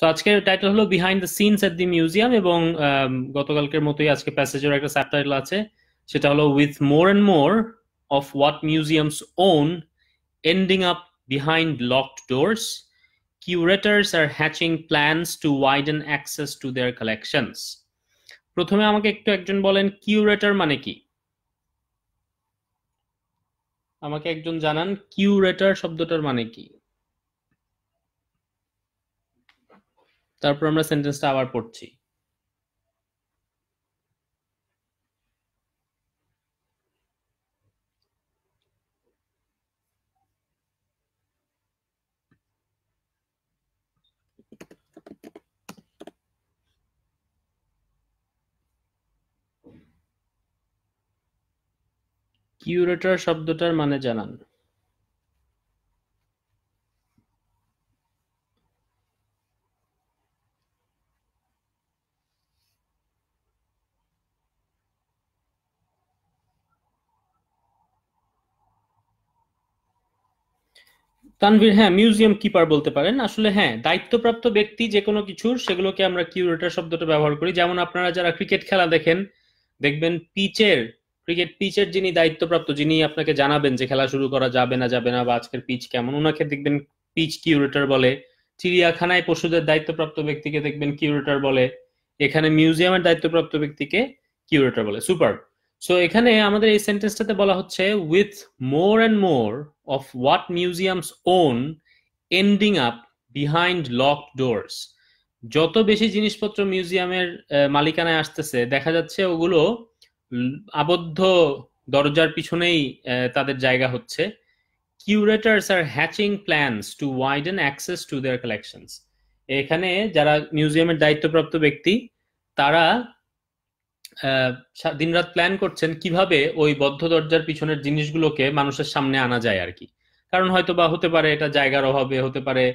So আজকের title হলো behind the scenes at the museum, এবং গতকালকের মতোই আজকে প্যাসেজের একটা সাবটাইটেল আছে, সেটা হলো with more and more of what museums own ending up behind locked doors, curators are hatching plans to widen access to their collections. প্রথমে আমাকে একজন বলেন কিউরেটর মানে কি? আমাকে একজন জানান কিউরেটর শব্দটার মানে কি? তারপর আমরা সেন্টেন্সটা আবার পড়ছি। কিউরেটর শব্দটার মানে জানান। তানভীর, হ্যাঁ, মিউজিয়াম কিপার বলতে পারেন। আসলে হ্যাঁ, দায়িত্বপ্রাপ্ত ব্যক্তি যে কোনো কিছুর, সেগুলোকে আমরা কিউরেটর শব্দটা ব্যবহার করি। যেমন আপনারা যারা ক্রিকেট খেলা দেখেন, দেখবেন ক্রিকেট পিচের যিনি দায়িত্বপ্রাপ্ত, যিনি আপনাকে জানাবেন যে খেলা শুরু করা যাবে না যাবে না বা আজকের পিচ কেমন, ওনাকে দেখবেন পিচ কিউরেটর বলে। চিড়িয়াখানায় পশুদের দায়িত্বপ্রাপ্ত ব্যক্তিকে দেখবেন কিউরেটর বলে। এখানে মিউজিয়ামের দায়িত্বপ্রাপ্ত ব্যক্তিকে কিউরেটর বলে। সুপার। সো এখানে আমাদের এই সেন্টেন্সটাতে বলা হচ্ছে with more and more of what museums own ending up behind locked doors. যত বেশি জিনিসপত্র মিউজিয়ামের মালিকানায় আসতেছে, দেখা যাচ্ছে ওগুলো আবদ্ধ দরজার পিছনেই তাদের জায়গা হচ্ছে। Curators are hatching plans to widen access to their collections. এখানে যারা মিউজিয়ামের দায়িত্বপ্রাপ্ত ব্যক্তি, তারা দিনরাত প্ল্যান করছেন কিভাবে ওই বদ্ধ দরজার পিছনের জিনিসগুলোকে মানুষের সামনে আনা যায় আর কি। কারণ হয়তো বা হতে পারে এটা জায়গার অভাবে, হতে পারে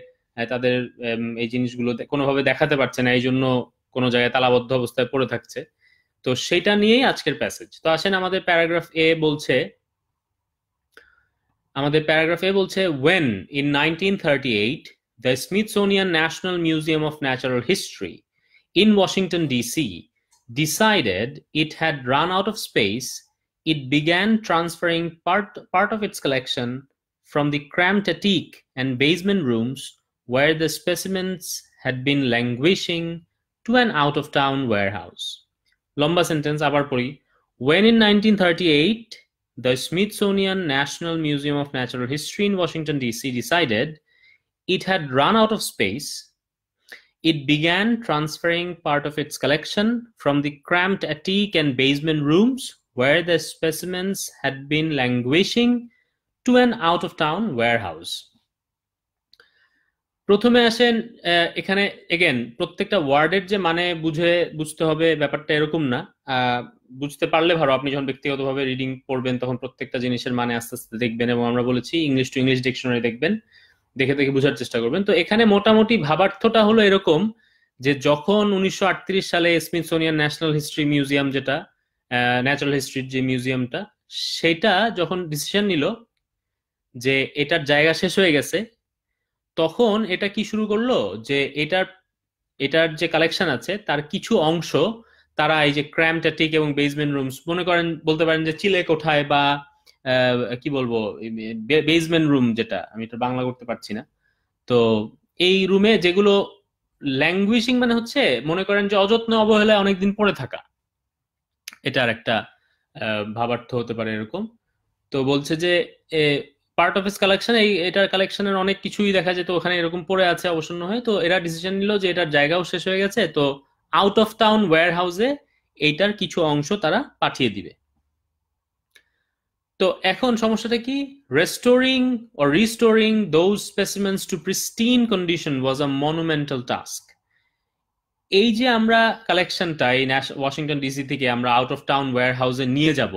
তাদের এই জিনিসগুলো কোনোভাবে দেখাতে পারছে না, এই জন্য কোনো জায়গায় তালাবদ্ধ অবস্থায় পড়ে থাকছে। তো সেটা নিয়েই আজকের প্যাসেজ। তো আসেন, আমাদের প্যারাগ্রাফ এ বলছে when in 1938 the Smithsonian National Museum of Natural History in Washington DC decided it had run out of space, it began transferring part of its collection from the cramped attic and basement rooms where the specimens had been languishing to an out-of-town warehouse. Lomba sentence abar pori. When in 1938 the Smithsonian National Museum of Natural History in Washington DC decided it had run out of space, it began transferring part of its collection from the cramped attic and basement rooms where the specimens had been languishing to an out-of-town warehouse. প্রথমে আসেন, এখানে again প্রত্যেকটা ওয়ার্ডের যে মানে বুঝতে হবে ব্যাপারটা এরকম না। বুঝতে পারলে ভালো, আপনি যখন ব্যক্তিগতভাবে রিডিং পড়বেন তখন প্রত্যেকটা জিনিসের মানে আস্তে আস্তে দেখবেন, এবং আমরা বলেছি ইংলিশ টু ইংলিশ ডিকশনারি দেখবেন, দেখে দেখে বোঝার চেষ্টা করবেন। তো এখানে মোটামুটি ভাবার্থটা হলো এরকম যে যখন 1938 সালে স্মিথসোনিয়ান ন্যাশনাল হিস্ট্রি মিউজিয়াম, যেটা ন্যাচারাল হিস্ট্রির যে মিউজিয়ামটা, সেটা যখন ডিসিশন নিল যে এটার জায়গা শেষ হয়ে গেছে, তখন এটা কি শুরু করলো যে এটার যে কালেকশন আছে তার কিছু অংশ তারা এই যে ক্র্যাম্পড অ্যাটিক এবং বেসমেন্ট রুমস, মনে করেন বলতে পারেন যে চিলে কোঠায় বা কি বলবো বেসমেন্ট রুম, যেটা আমি এটা বাংলা করতে পারছি না, তো এই রুমে যেগুলো ল্যাঙ্গুইশিং মানে হচ্ছে মনে করেন যে অযত্ন অবহেলায় অনেকদিন পড়ে থাকা, এটার একটা ভাবার্থ হতে পারে এরকম। তো বলছে যে পার্ট অফ ইস কালেকশন, এটার কালেকশনের অনেক কিছুই দেখা যেত ওখানে এরকম পড়ে আছে অবসন্ন হয়ে, তো এরা ডিসিশন নিল যে এটার জায়গাও শেষ হয়ে গেছে, তো আউট অফ টাউন ওয়্যার হাউসে এইটার কিছু অংশ তারা পাঠিয়ে দিবে। তো এখন সমস্যাটা কি? Restoring or restoring those specimens to pristine condition was a monumental task. এই যে আমরা কালেকশনটা এই ওয়াশিংটন ডিসি থেকে আমরা আউট অফ টাউন ওয়্যার হাউসে নিয়ে যাব,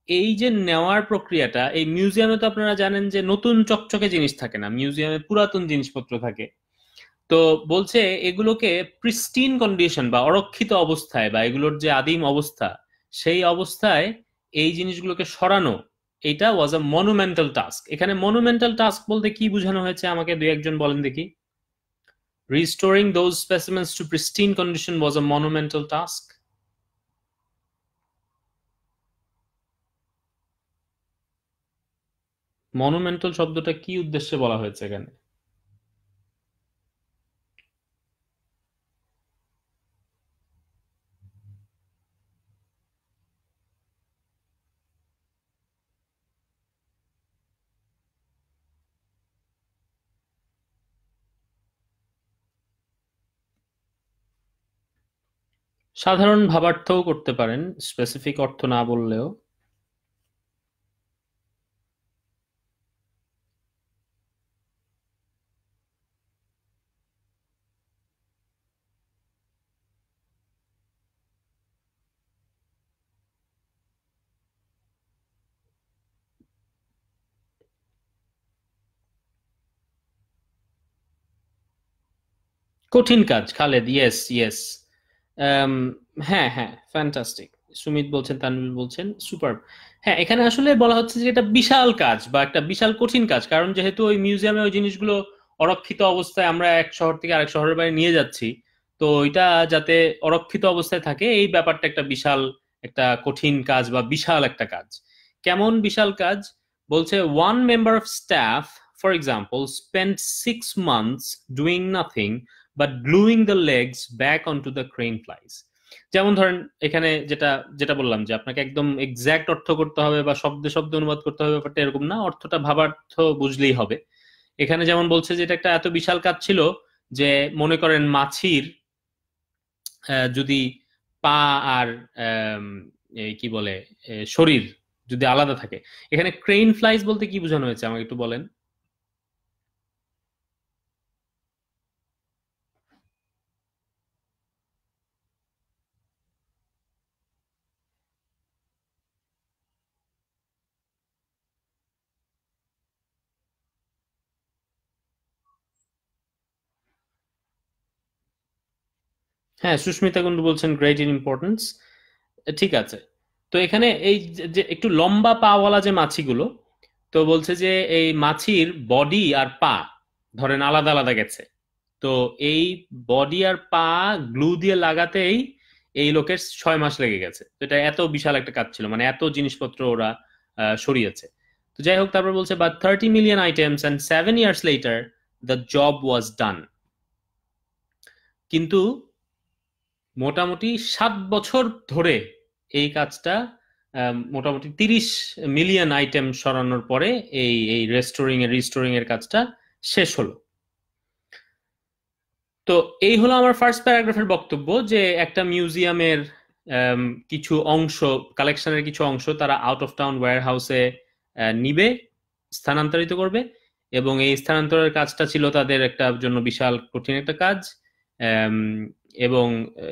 এই যে নেওয়ার প্রক্রিয়াটা, এই মিউজিয়ামে তো আপনারা জানেন যে নতুন চকচকে জিনিস থাকে না, মিউজিয়ামে পুরাতন জিনিসপত্র থাকে। তো বলছে এগুলোকে প্রিস্টিন কন্ডিশন বা অরক্ষিত অবস্থায়, বা এগুলোর যে আদিম অবস্থা, সেই অবস্থায় এই জিনিসগুলোকে সরানো, এটা ওয়াজ আ মনুমেন্টাল টাস্ক। এখানে মনুমেন্টাল টাস্ক বলতে কি বোঝানো হয়েছে আমাকে দুই একজন বলেন দেখি। Restoring those specimens to pristine condition was a monumental task. Monumental শব্দটা কি উদ্দেশ্যে বলা হয়েছে এখানে? সাধারণ ভাবার্থও করতে পারেন, স্পেসিফিক অর্থ না বললেও। কঠিন কাজ, খালেদ, ইয়েস ইয়েস। হ্যাঁ হ্যাঁ, ফ্যান্টাস্টিক। সুমিত বলছেন, তানভীর বলছেন, সুপার। হ্যাঁ, এখানে আসলে বলা হচ্ছে যে এটা বিশাল কাজ বা একটা বিশাল কঠিন কাজ, কারণ যেহেতু ওই মিউজিয়ামে ওই জিনিসগুলো অরক্ষিত অবস্থায় আমরা এক শহর থেকে আরেক শহরের বাইরে নিয়ে যাচ্ছি, তো এটা যাতে অরক্ষিত অবস্থায় থাকে এই ব্যাপারটা একটা বিশাল, একটা কঠিন কাজ বা বিশাল একটা কাজ। কেমন বিশাল কাজ? বলছে one member of staff, for example, spend 6 months doing nothing but gluing the legs back onto the crane flies. যেমন ধরেন এখানে যেটা যেটা বললাম যে আপনাকে একদম এক্সাক্ট অর্থ করতে হবে বা শব্দে শব্দে অনুবাদ করতে হবে, ব্যাপারটা এরকম না, অর্থটা ভাবার্থ বুঝলেই হবে। এখানে যেমন বলছে যে এটা একটা এত বিশাল কাজ ছিল যে মনে করেন মাছির যদি পা আর কি বলে শরীর যদি আলাদা থাকে। এখানে ক্রেন ফ্লাইস বলতে কি বোঝানো হয়েছে আমাকে একটু বলেন। হ্যাঁ, সুস্মিতা কুন্ডু বলছেন গ্রেট ইন ইম্পর্টেন্স। ঠিক আছে। তো এখানে এই যে একটু লম্বা পাওয়ালা যে মাছিগুলো, তো বলছে যে এই মাছির বডি আর পা ধরেন আলাদা আলাদা গেছে, তো এই বডি আর পা গ্লু দিয়ে লাগাতেই এই লোকের 6 মাস লেগে গেছে। তো এটা এত বিশাল একটা কাজ ছিল, মানে এত জিনিসপত্র ওরা সরিয়েছে। তো যাই হোক, তারপর বলছে but 30 million items and 7 years later the job was done। কিন্তু মোটামুটি 7 বছর ধরে এই কাজটা, মোটামুটি 30 মিলিয়ন আইটেম সরানোর পরে এই এই রিস্টোরিং এর কাজটা শেষ হলো। তো এই হলো আমার ফার্স্ট প্যারাগ্রাফের বক্তব্য, যে একটা মিউজিয়ামের কিছু অংশ, কালেকশনের কিছু অংশ তারা আউট অফ টাউন ওয়্যার হাউসে নিবে, স্থানান্তরিত করবে, এবং এই স্থানান্তরের কাজটা ছিল তাদের একটা জন্য বিশাল কঠিন একটা কাজ, আম, এবং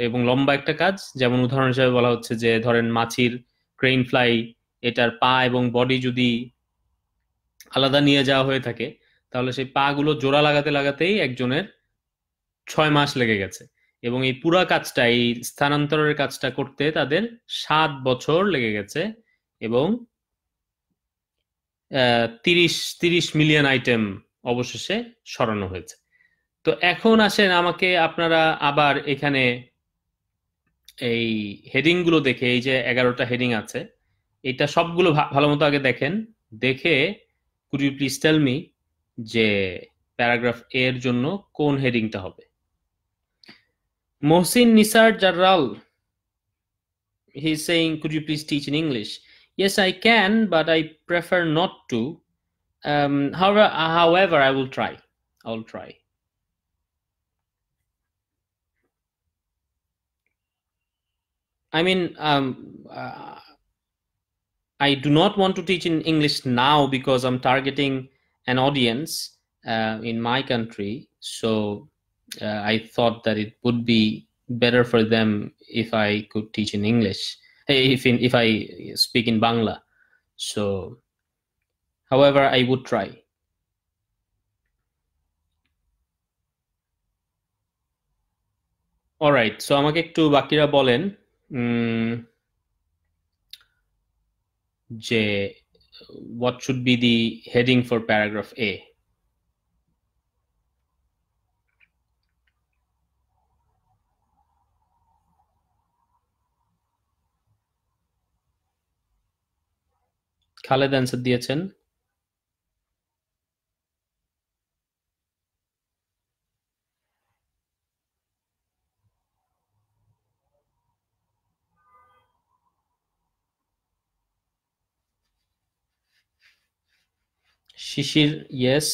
এবং লম্বা একটা কাজ। যেমন উদাহরণ হিসেবে বলা হচ্ছে যে ধরেন মাছির ক্রেন ফ্লাই, এটার পা এবং বডি যদি আলাদা নিয়ে যাওয়া হয়ে থাকে, তাহলে সেই পা গুলো জোড়া লাগাতে লাগাতেই একজনের 6 মাস লেগে গেছে, এবং এই পুরা কাজটা, এই স্থানান্তরের কাজটা করতে তাদের 7 বছর লেগে গেছে, এবং 30 মিলিয়ন আইটেম অবশেষে সরানো হয়েছে। তো এখন আসেন, আমাকে আপনারা আবার এখানে এই হেডিং গুলো দেখে, এই যে 11টা হেডিং আছে, এটা সবগুলো ভালো মতো আগে দেখেন, দেখে could you please tell me যে প্যারাগ্রাফ এর জন্য কোন হেডিংটা হবে। Mohsin Nisar Jarral, he's saying, could you please teach in English? Yes, I can, but I prefer not to. However, I will try. I will try. I mean, I do not want to teach in English now because I'm targeting an audience in my country. So I thought that it would be better for them if I could teach in English, if I speak in Bangla. So, however, I would try. Alright, so আমাকে একটু বাকিরা বলেন যে what should be the heading for paragraph A. Khaled answer দিয়েছেন। Shishir yes.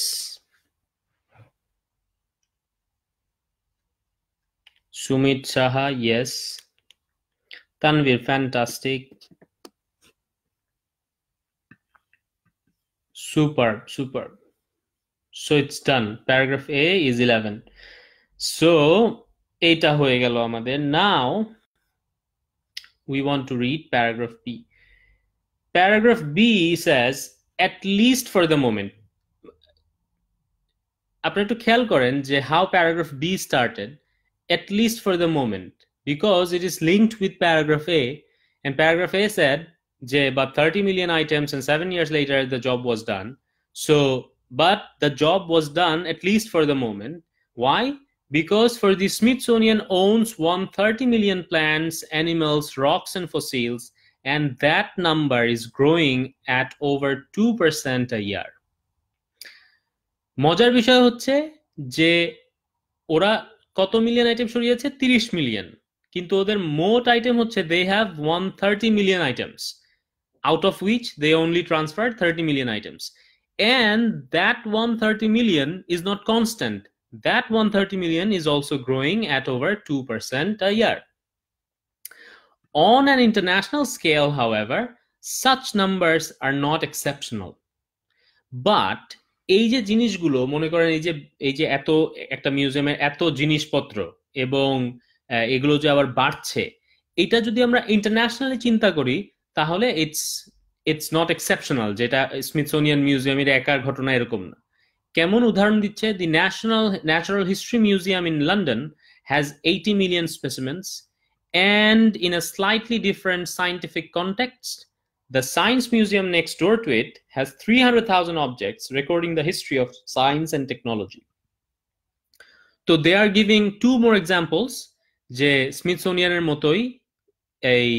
Sumit Saha yes. Tanvir fantastic. Super super. So it's done. Paragraph A is 11. So এইটা হয়ে গেল আমাদের। Now we want to read paragraph B. Paragraph B says at least for the moment. আপনি একটু খেয়াল করেন যে how paragraph B started, at least for the moment, because it is linked with paragraph A, and paragraph A said যে but 30 million items and 7 years later the job was done. So but the job was done at least for the moment. Why? Because for the Smithsonian owns 130 million plants, animals, rocks and fossils, and that number is growing at over 2% a year. মজার বিষয় হচ্ছে যে ওরা কত million item সরিয়েছে? 30 million. কিন্তু ওদের মোট item হচ্ছে they have 130 million items, out of which they only transferred 30 million items. And that 130 million is not constant. That 130 million is also growing at over 2% a year. On an international scale, however, such numbers are not exceptional. But এই যে জিনিসগুলো মনে করেন, এই যে এত একটা মিউজিয়ামের এত জিনিসপত্র এবং এগুলো যে আবার বাড়ছে, এটা যদি আমরা ইন্টারন্যাশনালি চিন্তা করি তাহলে ইটস নট এক্সেপশনাল, যেটা স্মিথসোনিয়ান মিউজিয়ামের একার ঘটনা এরকম না। কেমন উদাহরণ দিচ্ছে? The natural history museum in London has 80 million specimens, and in a slightly different scientific context, the Science Museum next door to it has 300,000 objects recording the history of science and technology. So they are giving two more examples যে স্মিথসোনিয়ানের মতোই এই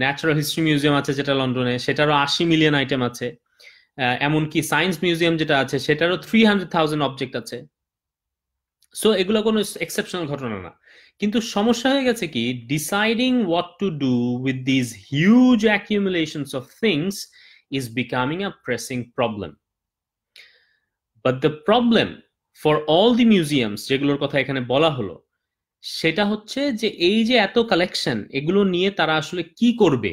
natural history museum আছে যেটা লন্ডনে, সেটারও 80 million item আছে। এমনকি science museum যেটা আছে সেটারও 300,000 অবজেক্ট আছে। সো এগুলো কোনো এক্সেপশনাল ঘটনা না। কিন্তু সমস্যা হয়ে গেছে কি, deciding what to do with these huge accumulations of things is becoming a pressing problem. But the problem for all the museums যেগুলোর কথা এখানে বলা হলো, সেটা হচ্ছে যে এই যে এত কালেকশন, এগুলো নিয়ে তারা আসলে কি করবে?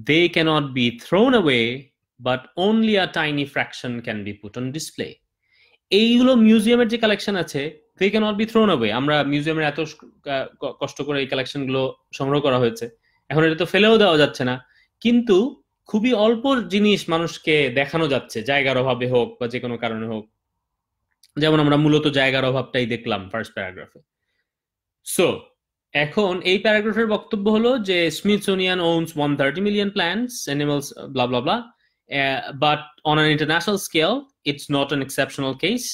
They can't be thrown away, but only a tiny fraction can be put on display. এইগুলো মিউজিয়ামের যে কালেকশন আছে, they can't be thrown away. আমরা মিউজিয়ামের এত কষ্ট করে এই কালেকশন গুলো সংগ্রহ করা হয়েছে, এখন এটা তো ফেলেও দেওয়া যাচ্ছে না। কিন্তু খুবই অল্প জিনিস মানুষকে দেখানো যাচ্ছে, জায়গার অভাবে হোক বা যে কোনো কারণে হোক। যেমন আমরা মূলত জায়গার অভাবটাই দেখলাম ফার্স্ট প্যারাগ্রাফে। সো এখন এই প্যারাগ্রাফের বক্তব্য হলো যে Smithsonian owns 130 million plants, animals, blah blah blah. But on an international scale, it's not an exceptional case.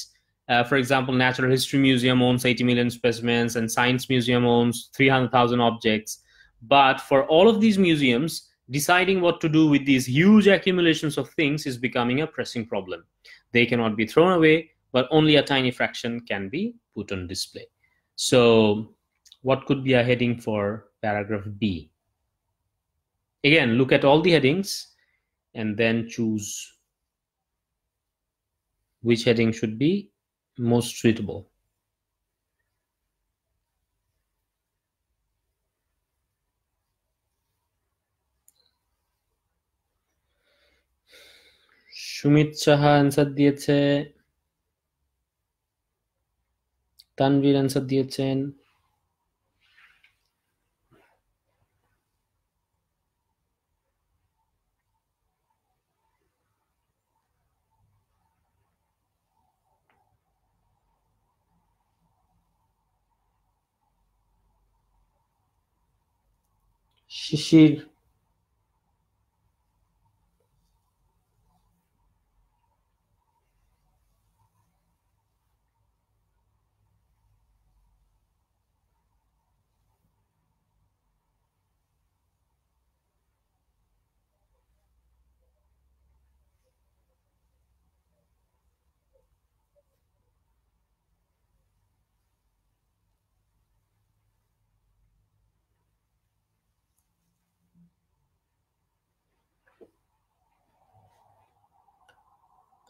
For example, Natural History Museum owns 80 million specimens, and Science Museum owns 300,000 objects. But for all of these museums, deciding what to do with these huge accumulations of things is becoming a pressing problem. They cannot be thrown away, but only a tiny fraction can be put on display. So what could be a heading for paragraph B? Again, look at all the headings and then choose which heading should be most suitable. Sumit Saha answer দিয়েছে, Tanvir answer দিয়েছেন, শিশির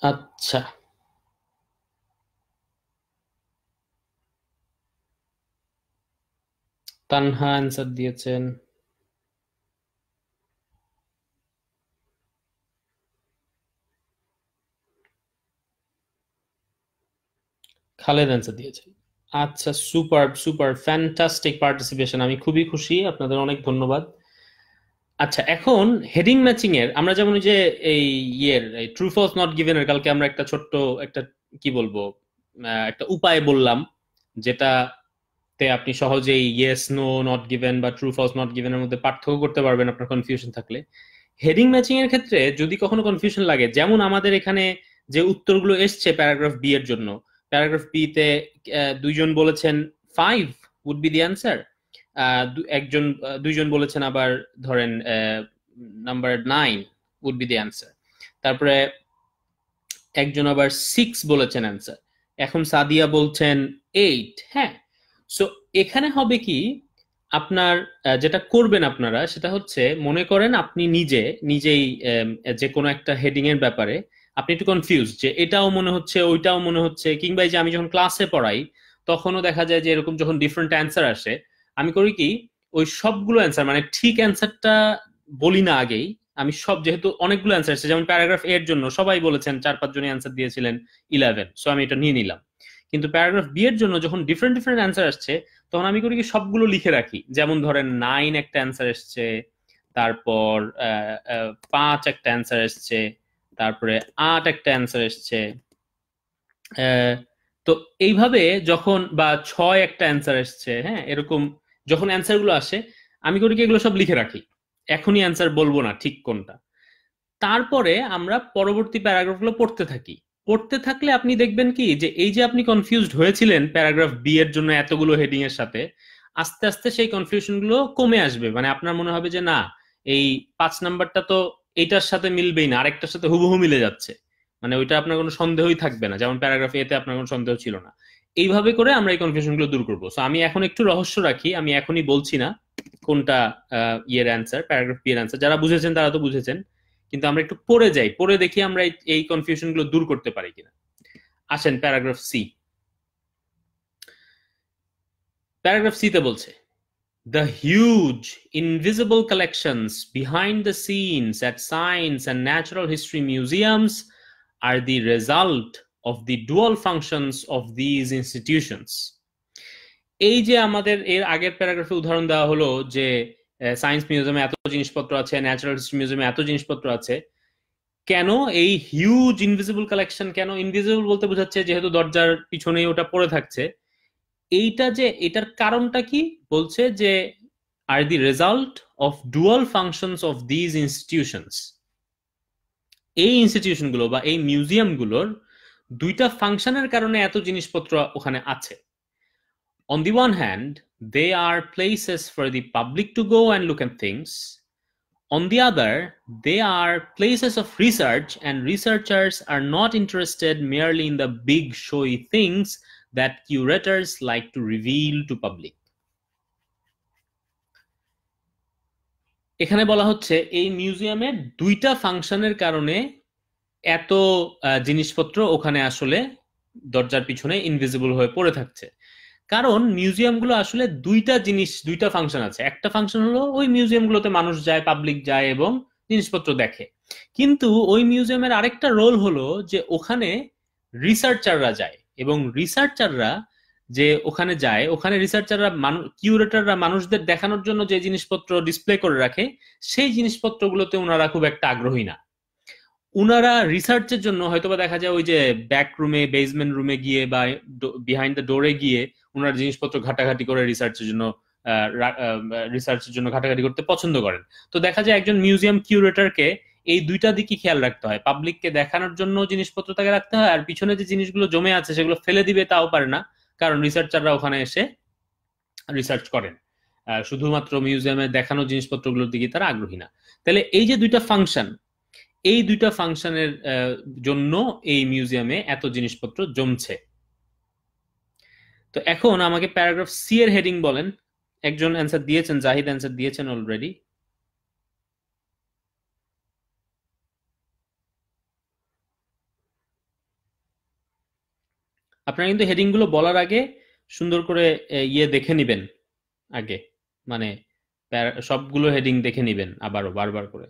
আচ্ছা, Tanha answer দিয়েছেন, Khaled answer দিয়েছেন। আচ্ছা, super super fantastic participation, আমি খুবই খুশি, আপনাদের অনেক ধন্যবাদ। আচ্ছা, এখন হেডিং ম্যাচিং এর আমরা যেমন ওই যে এই ইয়ের ট্রু ফলস নট গিভেন এর কালকে আমরা একটা ছোট্ট একটা কি বলবো একটা উপায় বললাম, যেটাতে আপনি সহজেই ইয়েস নো নট গিভেন বা ট্রু ফলস নট গিভেন এর মধ্যে পার্থক্য করতে পারবেন আপনার কনফিউশন থাকলে। হেডিং ম্যাচিং এর ক্ষেত্রে যদি কখনো কনফিউশন লাগে, যেমন আমাদের এখানে যে উত্তরগুলো এসছে প্যারাগ্রাফ বি এর জন্য, প্যারাগ্রাফ বি তে দুইজন বলেছেন 5 উড বি দি অ্যান্সার, একজন দুইজন বলেছেন আবার ধরেন number 9 would be the answer, তারপরে একজন আবার 6 বলেছেন অ্যান্সার, এখন সাদিয়া বলছেন 8। হ্যাঁ, সো এখানে হবে কি, আপনার যেটা করবেন আপনারা সেটা হচ্ছে, মনে করেন আপনি নিজেই যে কোনো একটা হেডিং এর ব্যাপারে আপনি একটু কনফিউজ, যে এটাও মনে হচ্ছে ওইটাও মনে হচ্ছে, কিংবা এই যে আমি যখন ক্লাসে পড়াই তখনও দেখা যায় যে এরকম যখন ডিফারেন্ট অ্যান্সার আসে, আমি করি কি, ওই সবগুলো অ্যান্সার মানে ঠিক অ্যান্সারটা বলি না আগেই, আমি সব, যেহেতু অনেকগুলো অ্যান্সার আসছে, যেমন প্যারাগ্রাফ এর জন্য সবাই বলেছেন 4-5 জনই অ্যান্সার দিয়েছিলেন 11, সো আমি এটা নিয়ে নিলাম। কিন্তু প্যারাগ্রাফ বি এর জন্য যখন ডিফারেন্ট ডিফারেন্ট অ্যান্সার আসছে, তখন আমি করি কি, সবগুলো লিখে রাখি, যেমন ধরেন 9 একটা অ্যান্সার এসছে, তারপর 5 একটা অ্যান্সার এসছে, তারপরে 8 একটা অ্যান্সার এসছে, আহ, তো এইভাবে যখন বা 6 একটা অ্যান্সার এসছে, হ্যাঁ এরকম যখন অ্যান্সার গুলো আসে, আমি করি কি এগুলো সব লিখে রাখি, এখনই অ্যান্সার বলবো না ঠিক কোনটা। তারপরে আমরা পরবর্তী প্যারাগ্রাফগুলো পড়তে থাকি। পড়তে থাকলে আপনি দেখবেন কি, যে এই যে আপনি কনফিউজড হয়েছিলেন প্যারাগ্রাফ বি এর জন্য এতগুলো হেডিং এর সাথে, আস্তে আস্তে সেই কনফিউশন গুলো কমে আসবে, মানে আপনার মনে হবে যে না, এই 5 নাম্বারটা তো এইটার সাথে মিলবেই না, আরেকটার সাথে হুবহু মিলে যাচ্ছে, মানে ওইটা আপনার কোনো সন্দেহই থাকবে না, যেমন প্যারাগ্রাফ এতে আপনার কোনো সন্দেহ ছিল না। এইভাবে করে আমরা এই কনফিউশন গুলো দূর করবো। সো আমি এখন একটু রহস্য রাখি, আমি এখনই বলছি না কোনটা ইয়ের অ্যান্সার, প্যারাগ্রাফ বি এর অ্যান্সার, যারা বুঝেছেন তারা তো বুঝেছেন, কিন্তু আমরা একটু পড়ে যাই, পড়ে দেখি আমরা এই কনফিউশন গুলো দূর করতে পারি কিনা। আসেন প্যারাগ্রাফ সি। প্যারাগ্রাফ সি তে বলছে, the huge invisible collections behind the scenes at science and natural history museums are the result of the dual functions of these institutions. এই যে আমাদের এর আগের প্যারাগ্রাফে উদাহরণ দেওয়া হলো যে সায়েন্স মিউজিয়ামে এত জিনিসপত্র আছে, ন্যাচারাল হিস্ট্রি মিউজিয়ামে এত জিনিসপত্র আছে, কেন এই হিউজ ইনভিজিবল কালেকশন, কেন ইনভিজিবল বলতে বোঝাচ্ছে যেহেতু দরজার পিছনেই ওটা পড়ে থাকছে, এইটা যে এটার কারণটা কি, বলছে যে are the result of dual functions of these institutions, এই ইনস্টিটিউশনগুলো বা এই মিউজিয়ামগুলোর দুইটা ফাংশনের কারণে এত জিনিসপত্র ওখানে আছে। On the one hand, they are places for the public to go and look at things. On the other, they are places of research, and researchers are not interested merely in the big showy things that curators like to reveal to public. এখানে বলা হচ্ছে এই মিউজিয়ামের দুইটা ফাংশনের কারণে এত জিনিসপত্র ওখানে আসলে দরজার পিছনে ইনভিজিবল হয়ে পড়ে থাকছে। কারণ মিউজিয়ামগুলো আসলে দুইটা জিনিস, দুইটা ফাংশন আছে। একটা ফাংশন হলো ওই মিউজিয়ামগুলোতে মানুষ যায়, পাবলিক যায় এবং জিনিসপত্র দেখে, কিন্তু ওই মিউজিয়ামের আরেকটা রোল হলো যে ওখানে রিসার্চাররা যায়, এবং রিসার্চাররা যে ওখানে যায়, ওখানে রিসার্চাররা কিউরেটররা মানুষদের দেখানোর জন্য যে জিনিসপত্র ডিসপ্লে করে রাখে, সেই জিনিসপত্রগুলোতে ওনারা খুব একটা আগ্রহী না। উনারা রিসার্চের জন্য হয়তোবা দেখা যায় ওই যে ব্যাক রুমে, বেসমেন্ট রুমে গিয়ে বা বিহাইন্ড দ্য ডোরে গিয়ে ওনারা জিনিসপত্র ঘাটাঘাটি করে রিসার্চের জন্য ঘাটাঘাটি করতে পছন্দ করেন। তো দেখা যায় একজন মিউজিয়াম কিউরেটরকে এই দুইটা দিকই খেয়াল রাখতে হয়, পাবলিককে দেখানোর জন্য জিনিসপত্র তাকে রাখতে হয়, আর পিছনে যে জিনিসগুলো জমে আছে সেগুলো ফেলে দিবে তাও পারে না, কারণ রিসার্চাররা ওখানে এসে রিসার্চ করেন, শুধুমাত্র মিউজিয়ামে দেখানো জিনিসপত্রগুলোর দিকে তারা আগ্রহী না। তাহলে এই যে দুইটা ফাংশন, এই দুইটা ফাংশনের জন্য এই মিউজিয়ামে এত জিনিসপত্র জমছে। তো এখন আমাকে প্যারাগ্রাফ সি এর হেডিং বলেন। একজন অ্যান্সার দিয়েছেন, জাহিদ অ্যান্সার দিয়েছেন অলরেডি। আপনারা কিন্তু হেডিং গুলো বলার আগে সুন্দর করে ইয়ে দেখে নিবেন আগে, মানে সবগুলো হেডিং দেখে নিবেন আবারও বারবার করে।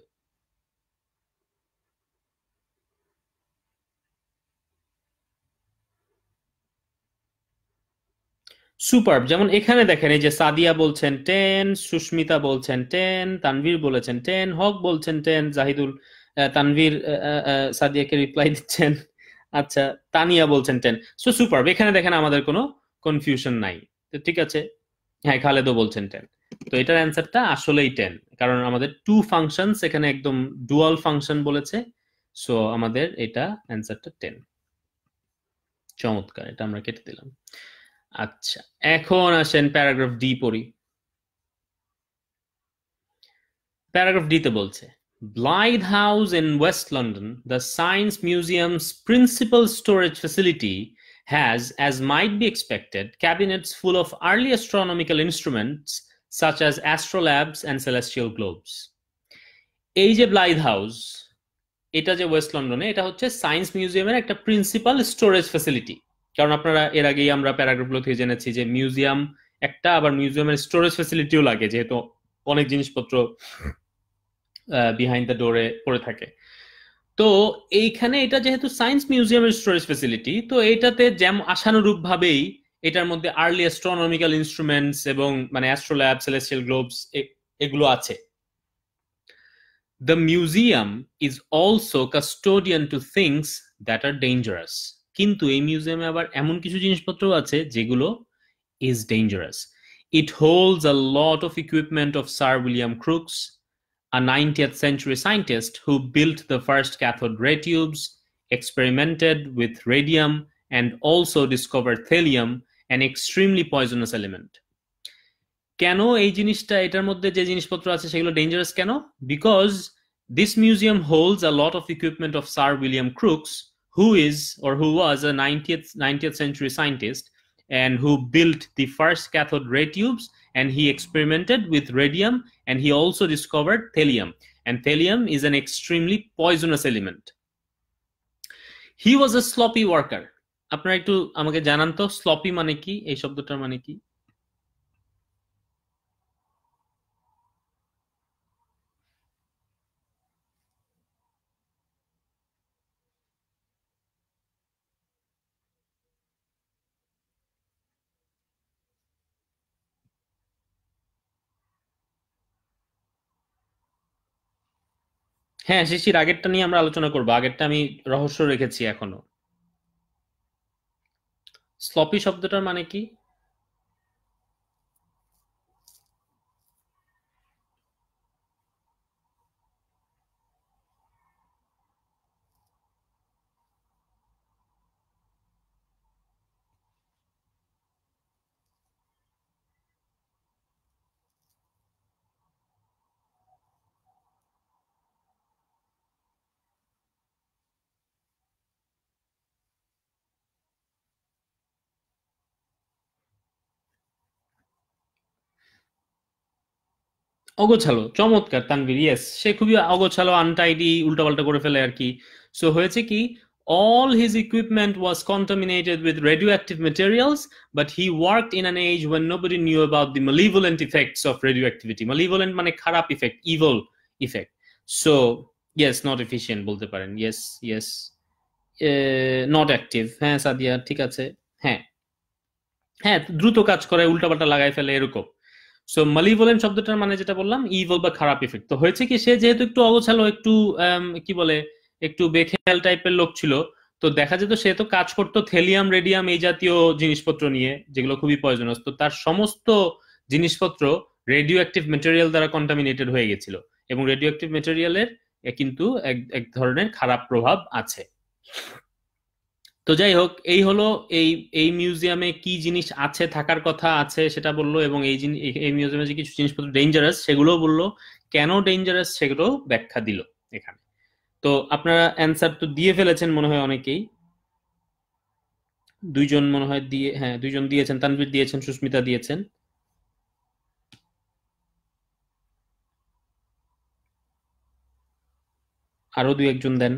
সুপার, যেমন এখানে দেখেন এই যে সাদিয়া বলছেন 10, সুস্মিতা বলছেন 10, তানভীর বলেছেন 10, হক বলছেন 10, জাহিদুল তানভীর সাদিয়াকে রিপ্লাই দিচ্ছেন। আচ্ছা, তানিয়া বলছেন 10। সো সুপার, এখানে দেখেন আমাদের কোনো কনফিউশন নাই। তো ঠিক আছে, হ্যাঁ খালেদও বলছেন 10। তো এটার অ্যান্সারটা আসলেই 10, কারণ আমাদের টু ফাংশনস এখানে একদম ডুয়াল ফাংশন বলেছে। সো আমাদের এটা অ্যান্সারটা 10। চমৎকার, এটা আমরা কেটে দিলাম। আচ্ছা, এখন আসেন প্যারাগ্রাফ ডি পড়ি। প্যারাগ্রাফ ডি তে বলছে, Blythe House in West London, the Science Museum's principal storage facility, has, as might be expected, cabinets full of early astronomical instruments such as astrolabes and celestial globes. এই যে blithe house, এটা যে West লন্ডনে, এটা হচ্ছে science মিউজিয়ামের একটা principal storage facility. কারণ আপনারা এর আগেই আমরা প্যারাগ্রাফগুলো থেকে জেনেছি যে মিউজিয়াম একটা, আবার মিউজিয়ামের স্টোরেজ ফ্যাসিলিটিও লাগে, যেহেতু অনেক জিনিসপত্র বিহাইন্ড দ্য ডোরে পড়ে থাকে। তো এইখানে এটা যেহেতু সায়েন্স মিউজিয়ামের স্টোরেজ ফ্যাসিলিটি, তো এটাতে যেমন আশানুরূপ ভাবেই এটার মধ্যে আর্লি অ্যাস্ট্রোনমিক্যাল ইনস্ট্রুমেন্টস এবং মানে অ্যাস্ট্রোল্যাব, সেলেস্টিয়াল গ্লোবস এগুলো আছে। The museum is also custodian to things that are dangerous. কিন্তু এই মিউজিয়ামে আবার এমন কিছু জিনিসপত্র আছে যেগুলো is dangerous. It holds a lot of equipment of Sir William Crookes, a 19th century scientist who built the first cathode ray tubes, experimented with radium, and also discovered thallium, an extremely poisonous element. কেন এই জিনিসটা, এটার মধ্যে যে জিনিসপত্র আছে সেগুলো dangerous কেন? Because this museum holds a lot of equipment of Sir William Crookes, who is or who was a 19th century scientist and who built the first cathode ray tubes, and he experimented with radium, and he also discovered thallium, and thallium is an extremely poisonous element. He was a sloppy worker. আপনারা একটু আমাকে জানান তো sloppy মানে কি, এই শব্দটার মানে কি? হ্যাঁ শিশির, আগেরটা নিয়ে আমরা আলোচনা করবো, আগেরটা আমি রহস্য রেখেছি এখনো। স্লপি শব্দটার মানে কি? অগোছালো, চমৎকার তানভীর, ইয়েস, সে খুবই অগোছালো, আনটাইডি, উল্টাপাল্টা করে ফেলে আর কি। সো হয়েছে কি, all his equipment was contaminated with radioactive materials, but he worked in an age when nobody knew about the malevolent effects of radioactivity. Malevolent মানে খারাপ effect, evil effect. So yes, not efficient বলতে পারেন, yes yes, not active, হ্যাঁ সাদিয়া ঠিক আছে, হ্যাঁ হ্যাঁ, দ্রুত কাজ করে, উল্টাপাল্টা লাগাই ফেলে এরকম। সো মালিভোলেন্ট শব্দটার মানে যেটা বললাম, ইভল বা খারাপ ইফেক্ট। তো হয়েছে কি, সে যেহেতু একটু অগোছালো, একটু কি বলে, একটু বেখেয়াল টাইপের লোক ছিল, তো দেখা যেত সে তো কাজ করতো থেলিয়াম, রেডিয়াম এই জাতীয় জিনিসপত্র নিয়ে, যেগুলো খুবই পয়জনাস। তো তার সমস্ত জিনিসপত্র রেডিও অ্যাক্টিভ মেটেরিয়াল দ্বারা কন্টামিনেটেড হয়ে গেছিল, এবং রেডিও অ্যাক্টিভ মেটেরিয়ালের কিন্তু এক এক ধরনের খারাপ প্রভাব আছে। তো যাই হোক, এই হলো এই এই মিউজিয়ামে কি জিনিস আছে, থাকার কথা আছে সেটা বললো, এবং এই মিউজিয়ামে যে কিছু জিনিসপত্র ডেঞ্জারাস সেগুলোও বললো, কেন ডেঞ্জারাস সেগুলো ব্যাখ্যা দিল এখানে। তো আপনারা অ্যান্সার তো দিয়ে ফেলেছেন মনে হয় অনেকেই, দুইজন মনে হয় দিয়ে, হ্যাঁ দুইজন দিয়েছেন, তানভীর দিয়েছেন, সুস্মিতা দিয়েছেন, আরো দুই একজন দেন।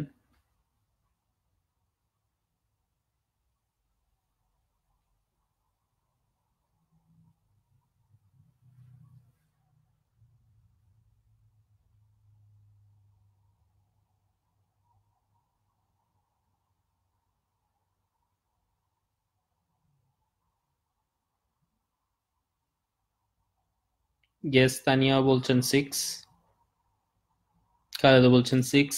ইয়েস, তানিয়া বলছেন 6, খালেদা বলছেন 6।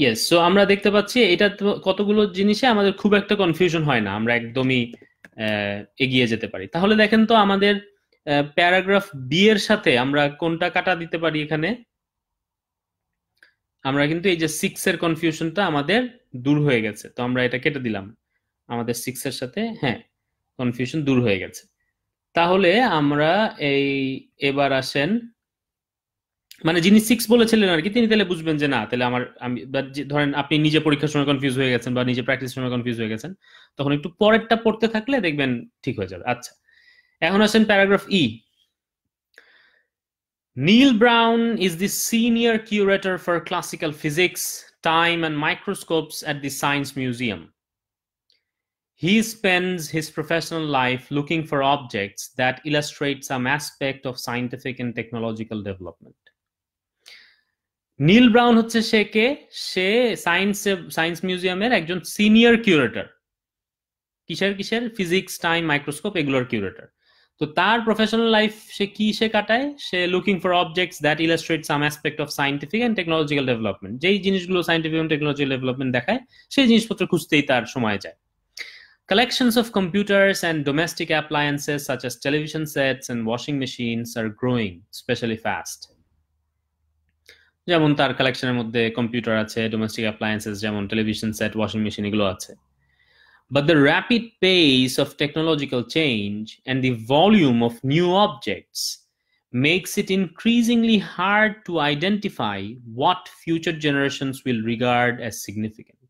ইয়েস, সো আমরা দেখতে পাচ্ছি এটা কতগুলো জিনিসে আমাদের খুব একটা কনফিউশন হয় না, আমরা একদমই এগিয়ে যেতে পারি। তাহলে দেখেন তো আমাদের প্যারাগ্রাফ বি এর সাথে আমরা কোনটা কাটা দিতে পারি এখানে? আমরা কিন্তু এই যে 6 এর কনফিউশনটা আমাদের দূর হয়ে গেছে, তো আমরা এটা কেটে দিলাম। আমাদের 6 এর সাথে হ্যাঁ কনফিউশন দূর হয়ে গেছে। তাহলে আমরা এই এবার আসেন, মানে যিনি 6 বলেছিলেন আর কি, তিনি তাহলে বুঝবেন যে না, তাহলে আমি ধরেন আপনি নিজে পরীক্ষার সময় কনফিউজ হয়ে গেছেন বা নিজে প্র্যাকটিসের সময় কনফিউজ হয়ে গেছেন, তখন একটু পরেরটা পড়তে থাকলে দেখবেন ঠিক হয়ে যাবে। আচ্ছা, এখন আসেন paragraph E. Neil Brown is the senior curator for classical physics, time and microscopes at the Science Museum. He spends his professional life looking for objects that illustrate some aspect of scientific and technological development. Neil Brown হচ্ছে সে science মিউজিয়ামের একজন senior curator. কিসের? Physics, time, microscope এগুলোর curator. তো তার professional life সে কাটায়, সে looking for objects that illustrate some aspect of scientific and technological development. যেই জিনিসগুলো সায়েন্টিফিক এবং টেকনোলজিক্যাল ডেভেলপমেন্ট দেখায়, সেই জিনিসপত্র খুঁজতেই তার সময় যায়। Collections of computers and domestic appliances such as television sets and washing machines are growing especially fast. যেমন তার কালেকশনের মধ্যে কম্পিউটার আছে, ডোমেস্টিক অ্যাপ্লায়েন্সেস যেমন টেলিভিশন সেট, ওয়াশিং মেশিন এগুলো আছে। But the rapid pace of technological change and the volume of new objects makes it increasingly hard to identify what future generations will regard as significant.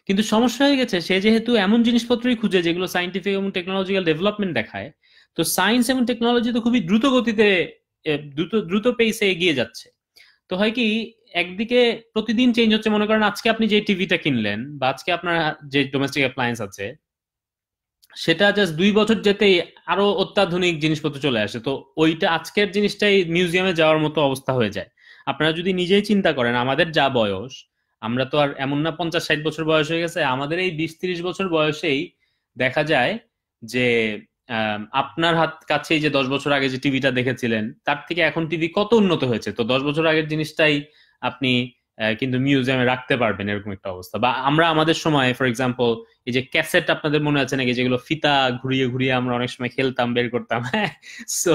কিন্তু সমস্যা হয়ে গেছে, সে যেহেতু এমন জিনিসপত্রই খুঁজে যেগুলো সায়েন্টিফিক এবং টেকনোলজিক্যাল ডেভেলপমেন্ট দেখায়, তো সায়েন্স এবং টেকনোলজি তো খুবই দ্রুত গতিতে দ্রুত পেসে এগিয়ে যাচ্ছে। তো হয় কি, একদিকে প্রতিদিন চেঞ্জ হচ্ছে। মনে করেন আজকে আপনি যে টিভিটা কিনলেন বা আজকে আপনার যে ডোমেস্টিক অ্যাপ্লায়েন্স আছে, সেটা জাস্ট 2 বছর যেতেই আরো অত্যাধুনিক জিনিসপত্র চলে আসে। তো ওইটা আজকের জিনিসটাই মিউজিয়ামে যাওয়ার মতো অবস্থা হয়ে যায়। আপনারা যদি নিজেই চিন্তা করেন, আমাদের যা বয়স, আমরা তো আর এমন না 50-60 বছর বয়স হয়ে গেছে, আমাদের এই 20-30 বছর বয়সেই দেখা যায় যে আপনার কাছেই যে 10 বছর আগে যে টিভিটা দেখেছিলেন, তার থেকে এখন টিভি কত উন্নত হয়েছে। তো 10 বছর আগের জিনিসটাই আপনি কিন্তু মিউজিয়ামে রাখতে পারবেন, এরকম একটা অবস্থা। বা আমরা আমাদের সময় ফর এক্সাম্পল এই যে ক্যাসেট, আপনাদের মনে আছে নাকি, যেগুলো ফিতা ঘুরিয়ে ঘুরিয়ে আমরা অনেক সময় খেলতাম, বের করতাম, হ্যাঁ। সো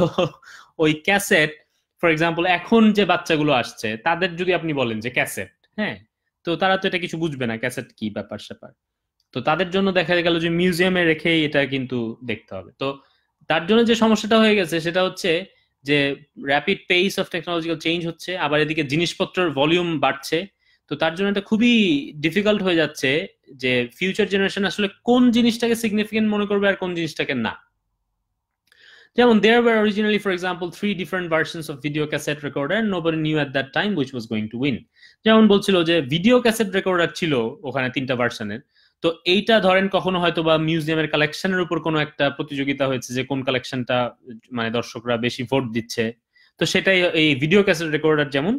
ওই ক্যাসেট ফর এক্সাম্পল, এখন যে বাচ্চাগুলো আসছে তাদের যদি আপনি বলেন যে ক্যাসেট, হ্যাঁ, তো তারা তো এটা কিছু বুঝবে না, ক্যাসেট কি ব্যাপার স্যাপার। তো তাদের জন্য দেখা গেল যে মিউজিয়ামে রেখেই এটা কিন্তু দেখতে হবে। তো তার জন্য যে সমস্যাটা হয়ে গেছে সেটা হচ্ছে যে rapid pace of technological change হচ্ছে, আবার এদিকে জিনিসপত্রের ভলিউম বাড়ছে। তো তার জন্য এটা খুবই ডিফিকাল্ট হয়ে যাচ্ছে যে ফিউচার জেনারেশন আসলে কোন জিনিসটাকে সিগনিফিকেন্ট মনে করবে আর কোন জিনিসটাকে না। যেমন there were originally, for example, 3 different versions of video cassette recorder and nobody knew at that time which was going to win. যেমন বলছিল যে ভিডিও ক্যাসেট রেকর্ডার ছিল ওখানে 3টা ভার্সনের। তো এইটা ধরেন কখনো হয়তো বা মিউজিয়ামের কালেকশনের উপর কোনো একটা প্রতিযোগিতা হয়েছে যে কোন কালেকশনটা মানে দর্শকরা বেশি ভোট দিচ্ছে, তো সেটাই এই ভিডিও ক্যাসেট রেকর্ডার যেমন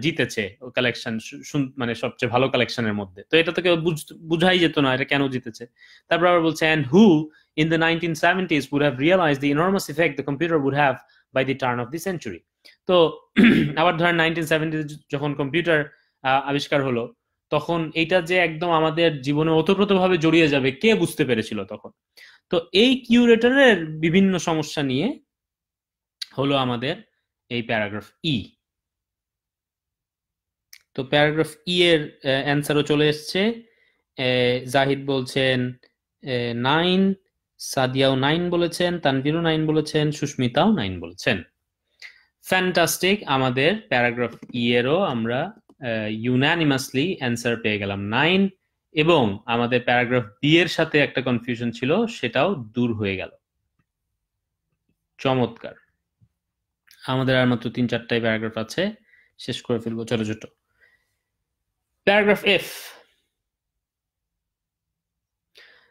জিতেছে কালেকশন, মানে সবচেয়ে ভালো কালেকশনের মধ্যে। তো এটা থেকে বুঝাই যেত না এটা কেন জিতেছে। তারপর আবার বলছে and who in the 1970s would have realized the enormous effect the computer would have by the turn of the century. তো আবার ধরেন 1970s যখন কম্পিউটার আবিষ্কার হলো, তখন এইটা যে একদম আমাদের জীবনে ওতপ্রোতভাবে জড়িয়ে যাবে, কে বুঝতে পেরেছিল তখন? তো এই কিউরেটরের বিভিন্ন সমস্যা নিয়ে হলো আমাদের এই প্যারাগ্রাফ ই। তো প্যারাগ্রাফ ই এর অ্যান্সারও চলে এসছে। জাহিদ বলছেন 9, সাদিয়াও 9 বলেছেন, তানভীরও 9 বলেছেন, সুস্মিতাও 9 বলেছেন। ফ্যান্টাস্টিক, আমাদের প্যারাগ্রাফ ই এরও আমরা ইউনানিমাসলি অ্যান্সার পেয়ে গেলাম 9, এবং আমাদের প্যারাগ্রাফ বি এর সাথে একটা কনফিউশন ছিল, সেটাও দূর হয়ে গেল। চমৎকার। আমাদের আর মাত্র 3-4টাই প্যারাগ্রাফ আছে, শেষ করে ফেলবো ছোট ছোট। Paragraph F.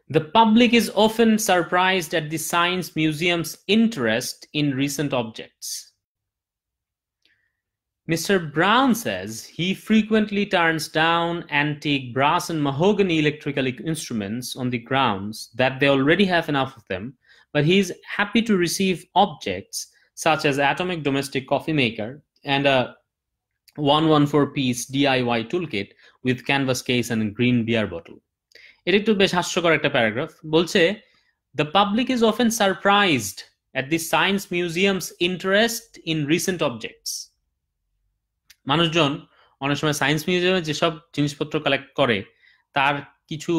The public is often surprised at the Science Museum's interest in recent objects. Mr. Brown says he frequently turns down antique brass and mahogany electrical instruments on the grounds that they already have enough of them, but he is happy to receive objects such as atomic domestic coffee maker and a 114-piece DIY toolkit with canvas case and a green beer bottle. এটা একটু বেশ হাস্যকর একটা paragraph. বলছে, the public is often surprised at the science museum's interest in recent objects. মানুষজন অনেক সময় science মিউজিয়ামে যেসব জিনিসপত্র কালেক্ট করে তার কিছু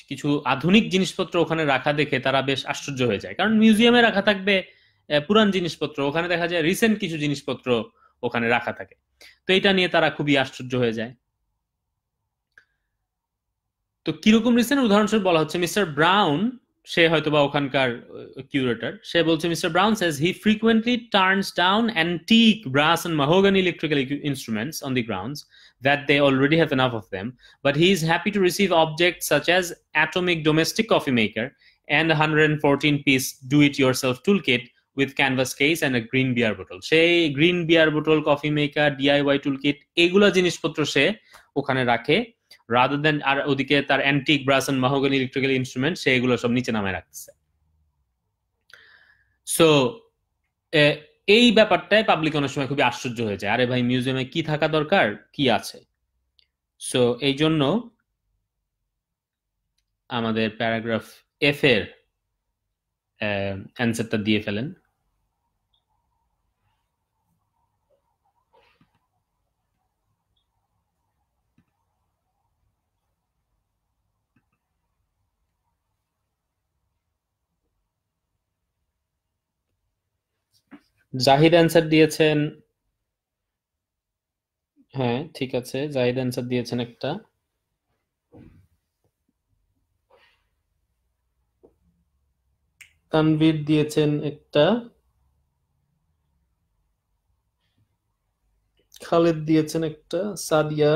কিছু আধুনিক জিনিসপত্র ওখানে রাখা দেখে তারা বেশ আশ্চর্য হয়ে যায়, কারণ মিউজিয়ামে রাখা থাকবে পুরান জিনিসপত্র, ওখানে দেখা যায় রিসেন্ট কিছু জিনিসপত্র ওখানে রাখা থাকে। তো এটা নিয়ে তারা খুবই আশ্চর্য হয়ে যায়। তো কিরকম রিসেন্ট উদাহরণস্বরূপ বলা হচ্ছে, মিস্টার ব্রাউন, সে হয়তোবা ওখানকার কিউরেটর, সে বলছে mister brown says he frequently turns down antique brass and mahogany electrical instruments on the grounds that they already have enough of them, but he is happy to receive objects such as atomic domestic coffee maker and a 114-piece do-it-yourself toolkit with canvas case and a green beer bottle. সেই green বিয়ার বোতল, coffee maker, DIY toolkit, এগুলা জিনিসপত্র সে ওখানে রাখে, rather than আর ওদিকে তার antique brass and mahogany electrical instrument সেগুলো সব নিচে নামায় রাখতেছে। সো এই ব্যাপারটায় পাবলিক অনেক সময় খুবই আশ্চর্য হয়ে যায়, আরে ভাই মিউজিয়ামে কি থাকা দরকার, কি আছে। সো এই জন্য আমাদের প্যারাগ্রাফ এফ এর অ্যান্সারটা দিয়ে ফেলেন। জাহিদ অ্যান্সার দিয়েছেন, হ্যাঁ ঠিক আছে, জাহিদ অ্যান্সার দিয়েছেন একটা। তানভীর দিয়েছেন একটা, খালেদ দিয়েছেন একটা, সাদিয়া,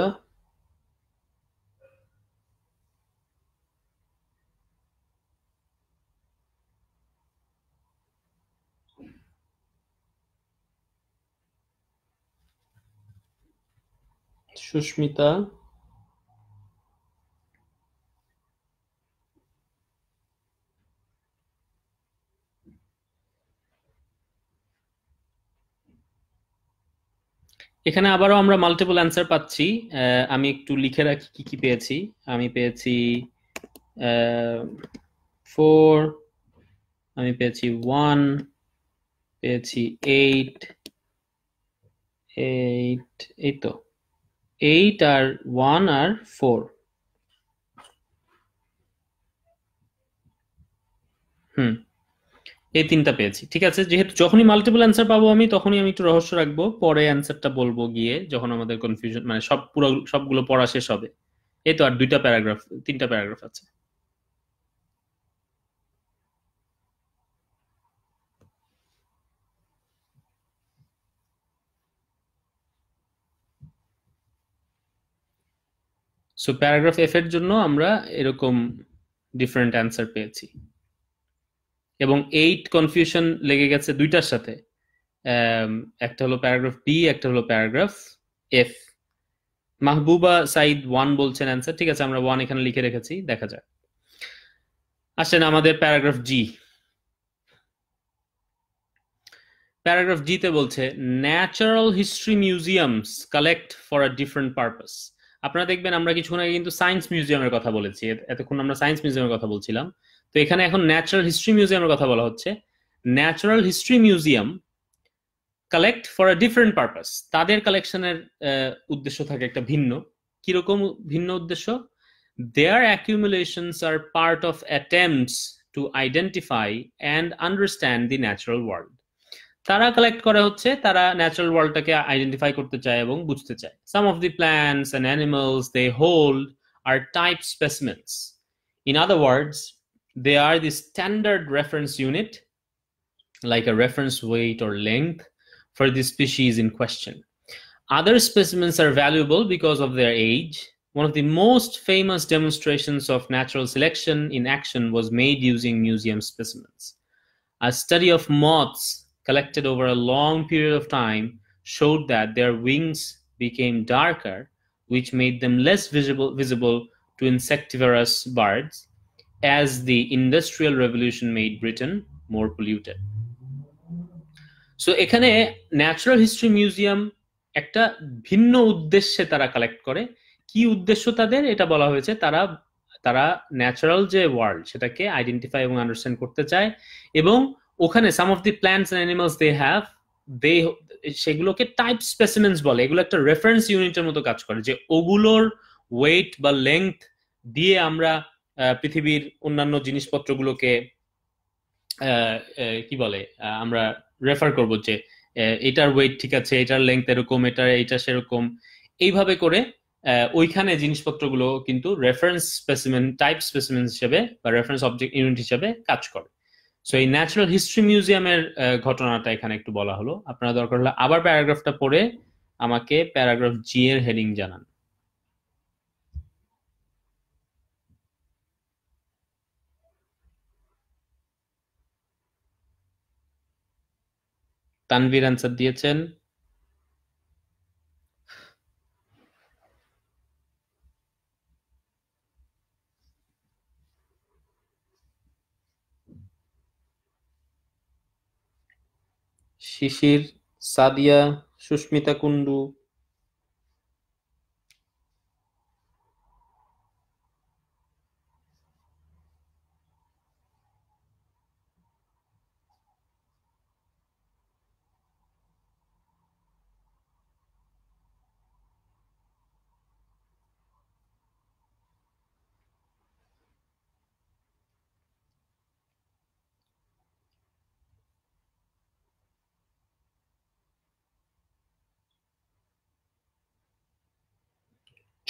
সুস্মিতা, এখানে আবারও আমরা মাল্টিপল অ্যান্সার পাচ্ছি। আমি একটু লিখে রাখি কি কি পেয়েছি। আমি পেয়েছি 4, আমি পেয়েছি 1, পেয়েছি 8, এই তো 8 আর 1 আর 4। এই তিনটা পেয়েছি। ঠিক আছে, যেহেতু যখনই মাল্টিপল অ্যান্সার পাবো আমি তখনই আমি একটু রহস্য রাখবো, পরে অ্যান্সারটা বলবো গিয়ে যখন আমাদের কনফিউশন মানে সবগুলো পড়া শেষ হবে। এই তো আর 3টা প্যারাগ্রাফ আছে। সো প্যারাগ্রাফ এফ এর জন্য আমরা এরকম ডিফারেন্ট অ্যান্সার পেয়েছি, এবং 8 কনফিউশন লেগে গেছে 2টার সাথে। একটা হলো প্যারাগ্রাফ বি, একটা হলো প্যারাগ্রাফ এফ। মাহবুবা সাইদ 1 বলছেন অ্যান্সার। ঠিক আছে, আমরা 1 এখানে লিখে রেখেছি, দেখা যাক। আসেন আমাদের প্যারাগ্রাফ জি। প্যারাগ্রাফ জি তে বলছে, natural history museums collect for a different purpose. আপনারা দেখবেন আমরা কিছুক্ষণ আগে কিন্তু সায়েন্স মিউজিয়ামের কথা বলেছি, এতক্ষণ আমরা সায়েন্স মিউজিয়ামের কথা বলছিলাম। তো এখানে এখন ন্যাচারাল হিস্ট্রি মিউজিয়ামের কথা বলা হচ্ছে। Natural history museum collect for a different purpose, তাদের কালেকশনের উদ্দেশ্য থাকে একটা ভিন্ন। কিরকম ভিন্ন উদ্দেশ্য? Their accumulations are part of attempts to identify and understand the natural world. তারা কালেক্ট করা হচ্ছে, তারা ন্যাচারাল ওয়ার্ল্ডটাকে আইডেন্টিফাই করতে চায় এবং বুঝতে চায়। Some of the plants and animals they hold are type specimens. In other words, they are the standard reference unit, like a reference weight or length for the species in question. Other specimens are valuable because of their age. One of the most famous demonstrations of natural selection in action was made using museum specimens. A study of moths collected over a long period of time showed that their wings became darker, which made them less visible to insectivorous birds, as the Industrial Revolution made Britain more polluted. So এখানে natural history museum একটা ভিন্ন উদ্দেশ্যে তারা collect করে। কি উদ্দেশ্য তাদের, এটা বলা হয়েছে তারা তারা ন্যাচারাল যে ওয়ার্ল্ড সেটাকে আইডেন্টিফাই এবং আন্ডারস্ট্যান্ড করতে চায়, এবং ওখানে some of the plants and animals they have, they সেগুলোকে টাইপ স্পেসিমেন্স বলে। এগুলো একটা রেফারেন্স ইউনিটের মতো কাজ করে, যে ওগুলোর ওয়েট বা লেংথ দিয়ে আমরা পৃথিবীর অন্যান্য জিনিসপত্রগুলোকে কি বলে, আমরা রেফার করব যে এটার ওয়েট ঠিক আছে, এটার লেংথ এরকম, এটা সেরকম। এইভাবে করে ওইখানে জিনিসপত্রগুলো কিন্তু রেফারেন্স স্পেসিমেন, টাইপ স্পেসিমেন হিসেবে বা রেফারেন্স অবজেক্ট ইউনিট হিসেবে কাজ করে। সো এই ন্যাচারাল হিস্ট্রি মিউজিয়ামের ঘটনাটা এখানে একটু বলা হলো। আপনারা দরকার হলে আবার প্যারাগ্রাফটা পড়ে আমাকে প্যারাগ্রাফ জি এর হেডিং জানান। তানভীর অ্যান্সার দিয়েছেন। শিশির, সাদিয়া, সুস্মিতা কুন্ডু।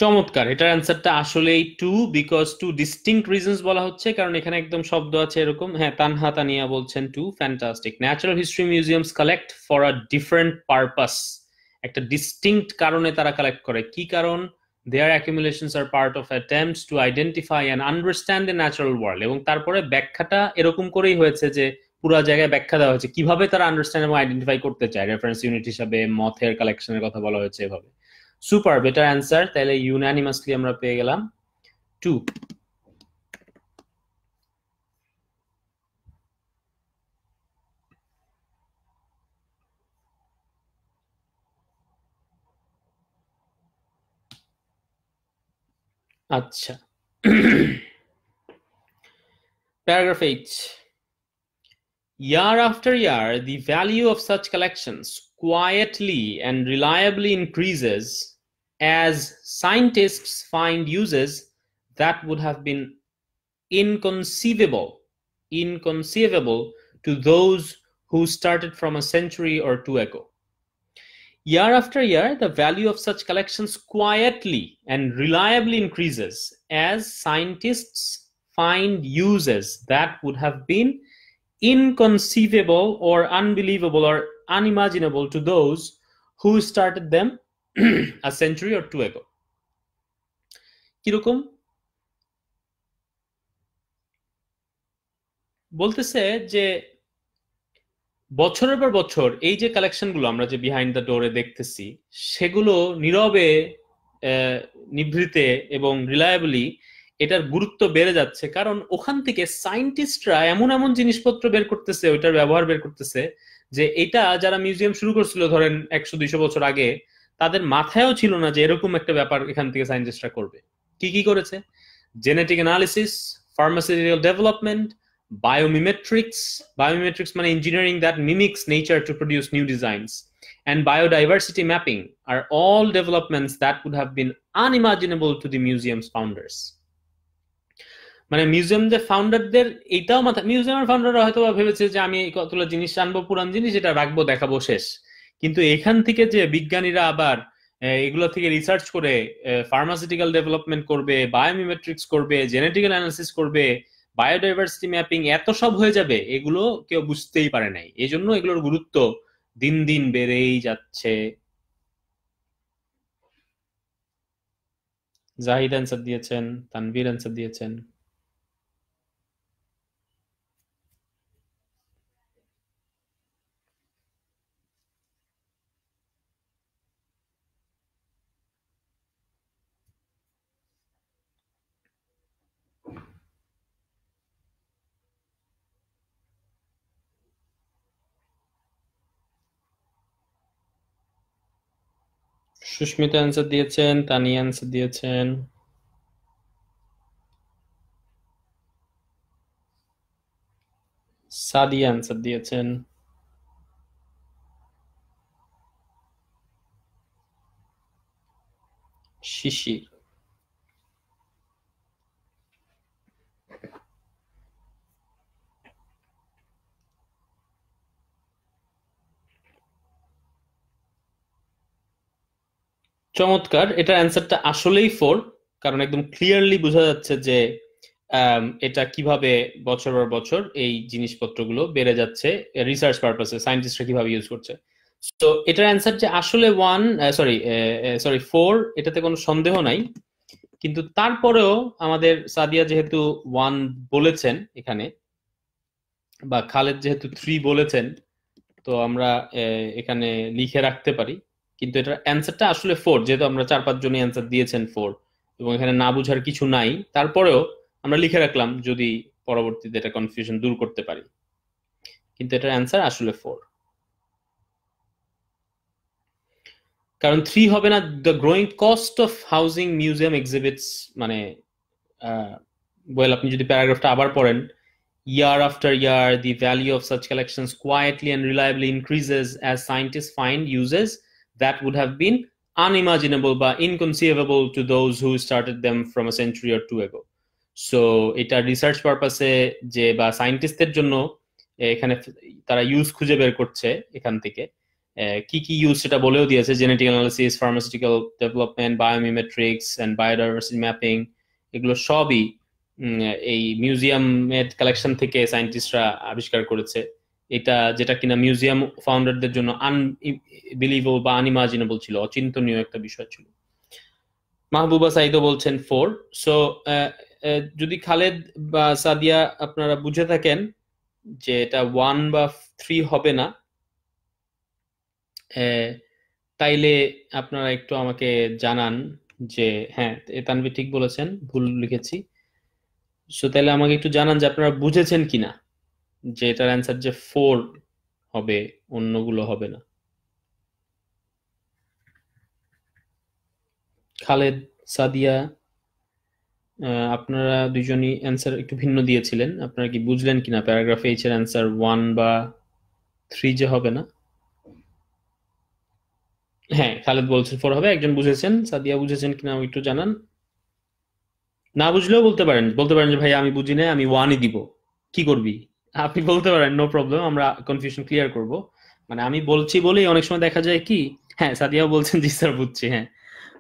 চমৎকার, এটার অ্যান্সারটা আসলেই two, because two distinct reasons বলা হচ্ছে, কারণ এখানে একদম শব্দ আছে এরকম। হ্যাঁ, তানহা তানিয়া বলছেন too, fantastic. Natural history museums collect for a different purpose, একটা ডিস্টিংক্ট কারণে তারা কালেক্ট করে। কি কারণ? Their accumulations are part of attempts to identify and understand the natural world. এবং তারপরে ব্যাখ্যাটা এরকম করেই হয়েছে যে পুরো জায়গায় ব্যাখ্যা দেওয়া হয়েছে কিভাবে তারা আন্ডারস্ট্যান্ড এবং আইডেন্টিফাই করতে চায়। রেফারেন্স ইউনিট হিসাবে মথের কালেকশনের কথা বলা হয়েছে এভাবে। Super, better answer. তাহলে ইউনানিমাসলি আমরা পেয়ে গেলাম টু। আচ্ছা, paragraph 8। Year after year, the value of such collections quietly and reliably increases as scientists find uses that would have been inconceivable, inconceivable to those who started from a century or two ago. Year after year, the value of such collections quietly and reliably increases as scientists find uses that would have been inconceivable or unbelievable or unimaginable to those who started them a century or two ago. কিরকম বলতেছে যে বছরের পর বছর এই যে কালেকশনগুলো আমরা যে বিহাইন্ড দ্য ডোরে দেখতেছি, সেগুলো নীরবে, নিভৃতে এবং রিলায়েবলি এটার গুরুত্ব বেড়ে যাচ্ছে, কারণ ওখান থেকে সায়েন্টিস্টরা এমন এমন জিনিসপত্র বের করতেছে, ওইটার ব্যবহার বের করতেছে, যে এটা যারা মিউজিয়াম শুরু করছিল ধরেন 100-200 বছর আগে, তাদের মাথায়ও ছিল না যে এরকম একটা ব্যাপার এখান থেকে সায়েন্টিস্টরা করবে। কি কি করেছে? Genetic analysis, pharmaceutical development, biomimetics, biomimetics মানে engineering that mimics nature to produce new designs, and biodiversity mapping are all developments that would have been unimaginable to the museum's founders. মানে মিউজিয়াম যে ফাউন্ডারদের এটাও মাথা, মিউজিয়ামের ফাউন্ডাররা হয়তো ভেবেছে যে আমি কতগুলো জিনিস আনবো, পুরান জিনিস, এটা রাখবো, দেখাবো, শেষ। কিন্তু এখান থেকে যে বিজ্ঞানীরা আবার এগুলো থেকে রিসার্চ করে ফার্মাসিউটিক্যাল ডেভেলপমেন্ট করবে, বায়োমিমেট্রিক্স করবে, জেনেটিক্যাল অ্যানালিসিস করবে, বায়োডাইভার্সিটি ম্যাপিং, এত সব হয়ে যাবে, এগুলো কেউ বুঝতেই পারে নাই। এই জন্য এগুলোর গুরুত্ব দিন দিন বেড়েই যাচ্ছে। জাহিদ অ্যান্সার দিয়েছেন, তানভীর অ্যান্সার দিয়েছেন। সুস্মিতা অ্যান্সার দিয়েছেন, তানিয়া অ্যান্সার দিয়েছেন, সাদিয়া অ্যান্সার দিয়েছেন, শিশির। চমৎকার, এটার অ্যান্সারটা আসলেই 4, কারণ একদম ক্লিয়ারলি বোঝা যাচ্ছে যে এটা কিভাবে বছর পর বছর এই জিনিসপত্রগুলো বেড়ে যাচ্ছে, রিসার্চ পারপাসে সায়েন্টিস্টরা কিভাবে ইউজ করছে। তো এটার অ্যান্সার যে আসলে 1, সরি 4, এটাতে কোনো সন্দেহ নাই। কিন্তু তারপরেও আমাদের সাদিয়া যেহেতু 1 বলেছেন এখানে, বা খালেদ যেহেতু 3 বলেছেন, তো আমরা এখানে লিখে রাখতে পারি। কিন্তু এটার অ্যান্সারটা আসলে 4, যেহেতু আমরা 4-5 জনই অ্যান্সার দিয়েছেন 4, এবং এখানে না বুঝার কিছু নাই, তারপরেও আমরা লিখে রাখলাম যদি পরবর্তীতে এটা কনফিউশন দূর করতে পারি। কিন্তু এটার অ্যান্সার আসলে 4, কারণ 3 হবে না। The growing cost of housing museum exhibits, মানে ওয়েল, আপনি যদি প্যারাগ্রাফটা আবার পড়েন, year after year the value of such collections quietly and reliably increases as scientists find uses that would have been unimaginable বা inconceivable to those who started them from a century or two ago. So এটা research পারপাসে যে বা সায়েন্টিস্টদের জন্য এখানে তারা use খুঁজে বের করছে এখান থেকে। কি কি ইউজ সেটা বলেও দিয়েছে, genetic analysis, pharmaceutical development, biomimetrics and biodiversity mapping, এগুলো সবই এই মিউজিয়ামের কালেকশন থেকে সায়েন্টিস্টরা আবিষ্কার করেছে। এটা যেটা কিনা মিউজিয়াম ফাউন্ডারদের জন্য আনবিলিভেবল বা আনইমাজিনেবল ছিল, অচিন্তনীয় একটা বিষয় ছিল। মাহবুবা সাইদও বলছেন 4। সো যদি খালেদ বা সাদিয়া আপনারা বুঝে থাকেন যে এটা 1 বা 3 হবে না, তাইলে আপনারা একটু আমাকে জানান যে হ্যাঁ তানভীর ঠিক বলেছেন, ভুল লিখেছি। সো তাহলে আমাকে একটু জানান যে আপনারা বুঝেছেন কিনা যে এটার অ্যান্সার যে 4 হবে, অন্যগুলো হবে না। খালেদ, সাদিয়া, আপনারা দুইজনই অ্যান্সার একটু ভিন্ন দিয়েছিলেন। আপনারা কি বুঝলেন কিনা প্যারাগ্রাফ এইচ এর অ্যান্সার 1 বা 3 যে হবে না? হ্যাঁ, খালেদ বলছেন 4 হবে, একজন বুঝেছেন। সাদিয়া বুঝেছেন কিনা আমাকে একটু জানান। না বুঝলেও বলতে পারেন, যে ভাই আমি বুঝি না, আমি 1ই দিব। কি করবি? আপনি বলতে পারেন, নো প্রবলেম, আমরা কনফিউশন ক্লিয়ার করব। মানে আমি বলছি বলেই অনেক সময় দেখা যায় কি, হ্যাঁ সাদিয়াও বলছেন জি স্যার বুঝছি, হ্যাঁ।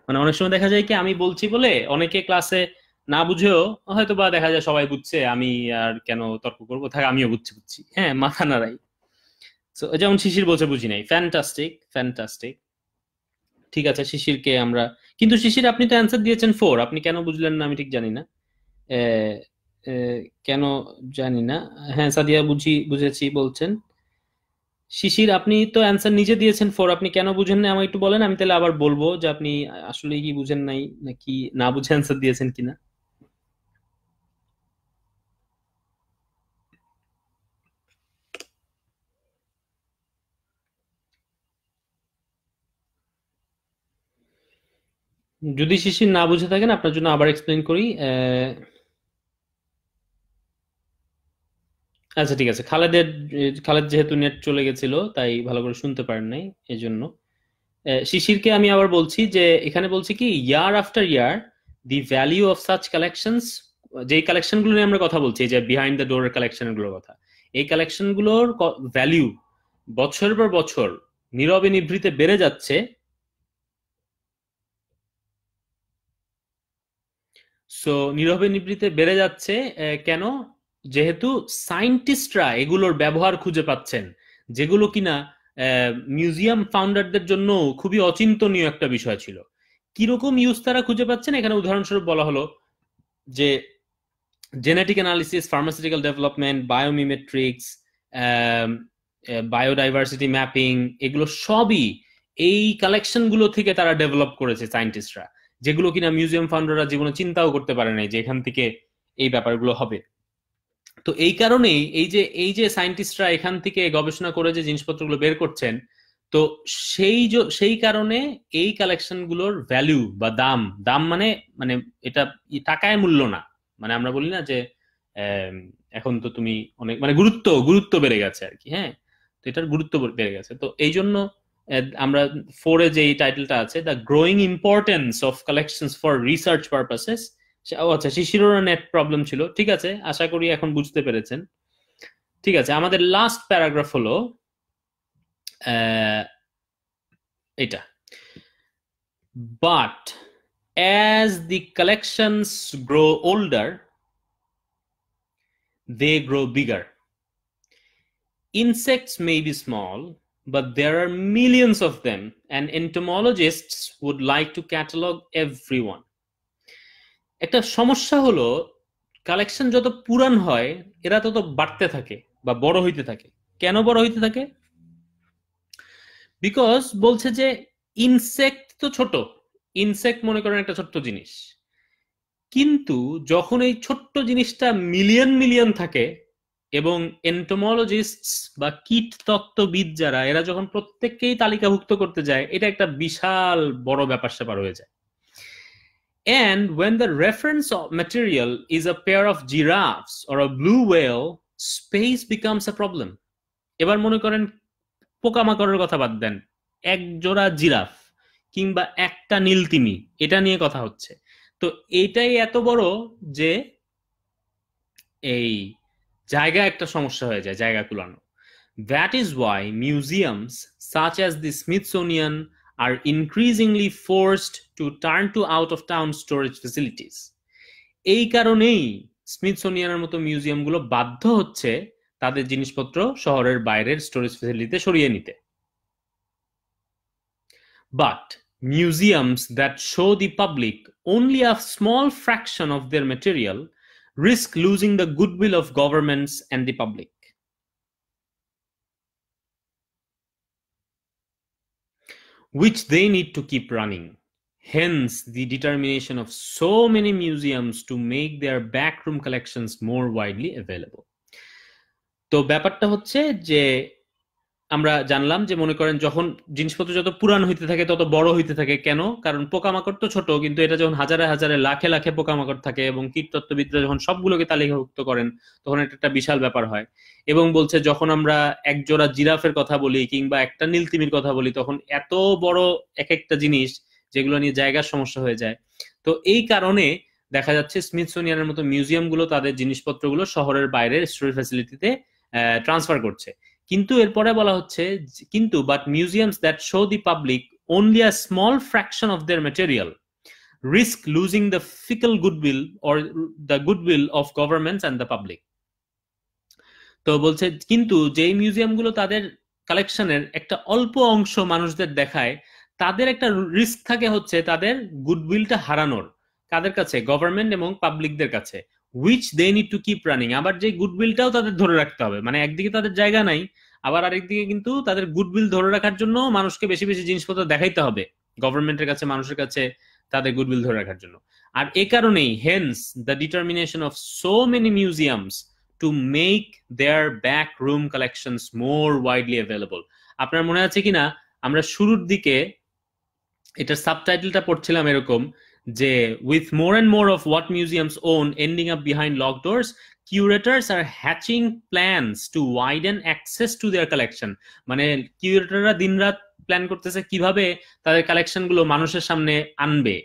মানে অনেক সময় দেখা যায় কি আমি বলছি বলে অনেকে ক্লাসে না বুঝেও হয়তো বা দেখা যায় সবাই বুঝছে, আমি আর কেন তর্ক করবো, থাক আমিও বুঝছি বুঝছি, হ্যাঁ মাথা নাড়াই। তো যেমন শিশির বলছে বুঝি নাই, ফ্যান্টাস্টিক ফ্যান্টাস্টিক। ঠিক আছে, শিশিরকে আমরা, কিন্তু শিশির আপনি তো অ্যান্সার দিয়েছেন 4, আপনি কেন বুঝলেন না আমি ঠিক জানি না। আহ, কেন জানি না। হ্যাঁ সাদিয়া বুঝেছি বলছেন। শিশির আপনি তো অ্যান্সার নিজে দিয়েছেন 4, আপনি কেন বুঝেন না আমাকে একটু বলেন, আমি তাহলে আবার বলবো যে আপনি আসলে কি বুঝেন নাই নাকি না বুঝে অ্যান্সার দিয়েছেন কিনা। যদি শিশির না বুঝে থাকেন আপনার জন্য আবার এক্সপ্লেন করি। আচ্ছা ঠিক আছে, খালেদ যেহেতু নেট চলে গেছিল তাই ভালো করে শুনতে পারেন নাই, এই জন্য। শিশিরকে আমি আবার বলছি যে এখানে বলছি কি, year after year the value of such collections, যেই কালেকশন গুলো নিয়ে আমরা কথা বলছি, এই যে বিহাইন্ড দ্য ডোরের কালেকশন গুলোর কথা, এই কালেকশন গুলোর ভ্যালিউ বছর পর বছর নীরবে নিভৃতে বেড়ে যাচ্ছে। সো নীরবে নিভৃতে বেড়ে যাচ্ছে কেন? যেহেতু সায়েন্টিস্টরা এগুলোর ব্যবহার খুঁজে পাচ্ছেন, যেগুলো কিনা মিউজিয়াম ফাউন্ডারদের জন্য খুবই অচিন্তনীয় একটা বিষয় ছিল। কিরকম ইউজ তারা খুঁজে পাচ্ছেন, এখানে উদাহরণস্বরূপ বলা হলো যে genetic analysis, pharmaceutical development, biomimetrics, biodiversity mapping, এগুলো সবই এই কালেকশন গুলো থেকে তারা ডেভেলপ করেছে সায়েন্টিস্টরা, যেগুলো কিনা মিউজিয়াম ফাউন্ডাররা জীবনে চিন্তাও করতে পারে নাই যে এখান থেকে এই ব্যাপারগুলো হবে। তো এই কারণেই এই যে সায়েন্টিস্টরা এখান থেকে গবেষণা করে যে জিনিসপত্রগুলো বের করছেন, তো সেই কারণে এই কালেকশন গুলোর ভ্যালু বা দাম, দাম মানে মানে এটা টাকায় মূল্য না, মানে আমরা বলি না যে আম, এখন তো তুমি অনেক মানে গুরুত্ব বেড়ে গেছে আর কি, হ্যাঁ। তো এটার গুরুত্ব বেড়ে গেছে, তো এই জন্য আমরা ফোরে যে টাইটেলটা আছে, the growing importance of collections for research purposes. ও আচ্ছা, শিশিরের নেট প্রবলেম ছিল, ঠিক আছে, আশা করি এখন বুঝতে পেরেছেন। ঠিক আছে, আমাদের লাস্ট প্যারাগ্রাফ হলো আহ, এটা, but as the collections grow older, they grow bigger. Insects may be small, but there are millions of them, and entomologists would like to catalog everyone. একটা সমস্যা হলো, কালেকশন যত পুরান হয় এরা তত বাড়তে থাকে বা বড় হইতে থাকে। কেন বড় হইতে থাকে? বিকজ বলছে যে ইনসেক্ট তো ছোট, ইনসেক্ট মনে করেন একটা ছোট্ট জিনিস, কিন্তু যখন এই ছোট্ট জিনিসটা মিলিয়ন মিলিয়ন থাকে এবং এন্টোমোলজিস্টস বা কীট তত্ত্ববিদ যারা, এরা যখন প্রত্যেককেই তালিকাভুক্ত করতে যায়, এটা একটা বিশাল বড় ব্যাপার স্যাপার হয়ে যায়। And when the reference material is a pair of giraffes or a blue whale, space becomes a problem. এবার মনে করেন পোকামাকড়ের কথা বাদ দেন, এক জোড়া জিরাফ কিংবা একটা নীলতিমি, এটা নিয়ে কথা হচ্ছে। তো এটাই এত বড় যে এই জায়গা একটা সমস্যা হয়ে যায়, জায়গা কুলানো। That is why museums such as the Smithsonian are increasingly forced to turn to out-of-town storage facilities. এই কারণেই স্মিথসোনিয়ানের মতো মিউজিয়ামগুলো বাধ্য হচ্ছে তাদের জিনিসপত্র শহরের বাইরের স্টোরেজ ফ্যাসিলিটিতে সরিয়ে নিতে। But museums that show the public only a small fraction of their material risk losing the goodwill of governments and the public. Which they need to keep running. Hence, the determination of so many museums to make their backroom collections more widely available. তো ব্যাপারটা হচ্ছে যে আমরা জানলাম যে মনে করেন যখন জিনিসপত্র যত পুরান হইতে থাকে তত বড় হইতে থাকে। কেন? কারণ পোকামাকড় তো ছোট, কিন্তু এটা যখন হাজারে হাজারে লাখে লাখে পোকামাকড় থাকে এবং কীটতত্ত্ববিদরা যখন সবগুলোকে তালিকাভুক্ত করেন, তখন এটা একটা বিশাল ব্যাপার হয়। এবং বলছে যখন আমরা এক জোড়া জিরাফের কথা বলি কিংবা একটা নীলতিমির কথা বলি, তখন এত বড় এক একটা জিনিস, যেগুলো নিয়ে জায়গার সমস্যা হয়ে যায়। তো এই কারণে দেখা যাচ্ছে স্মিথসোনিয়ানের মতো মিউজিয়ামগুলো তাদের জিনিসপত্রগুলো শহরের বাইরের স্টোরেজ ফ্যাসিলিটিতে ট্রান্সফার করছে। কিন্তু এরপরে বলা হচ্ছে, কিন্তু but museums that show the public only a small fraction of their material risk losing the fickle goodwill or the goodwill of governments and the public. তো বলছে কিন্তু যেই মিউজিয়ামগুলো তাদের কালেকশনের একটা অল্প অংশ মানুষদের দেখায়, তাদের একটা রিস্ক থাকে হচ্ছে তাদের গুডউইলটা হারানোর। কাদের কাছে? গভর্নমেন্ট এবং পাবলিকদের কাছে। Which they need to keep running. আবার যে গুডউইলটাও তাদের ধরে রাখতে হবে, মানে একদিকে তাদের জায়গা নাই, আবার আরেকদিকে কিন্তু তাদের গুডউইল ধরে রাখার জন্য মানুষকে বেশি বেশি জিনিসপত্র দেখাইতে হবে গভর্নমেন্টের কাছে, মানুষের কাছে, তাদের গুডউইল ধরে রাখার জন্য। আর এ কারণেই hence the determination of so many museums to make their back room collections more widely available. আপনার মনে আছে কিনা আমরা শুরুর দিকে এটার সাবটাইটেলটা পড়ছিলাম এরকম যে with more and more of what museums own ending up behind locked doors, curators are hatching plans to widen access to their collection. মানে কিউরেটররা দিনরাত প্ল্যান করতেছে কিভাবে তাদের কালেকশন গুলো মানুষের সামনে আনবে,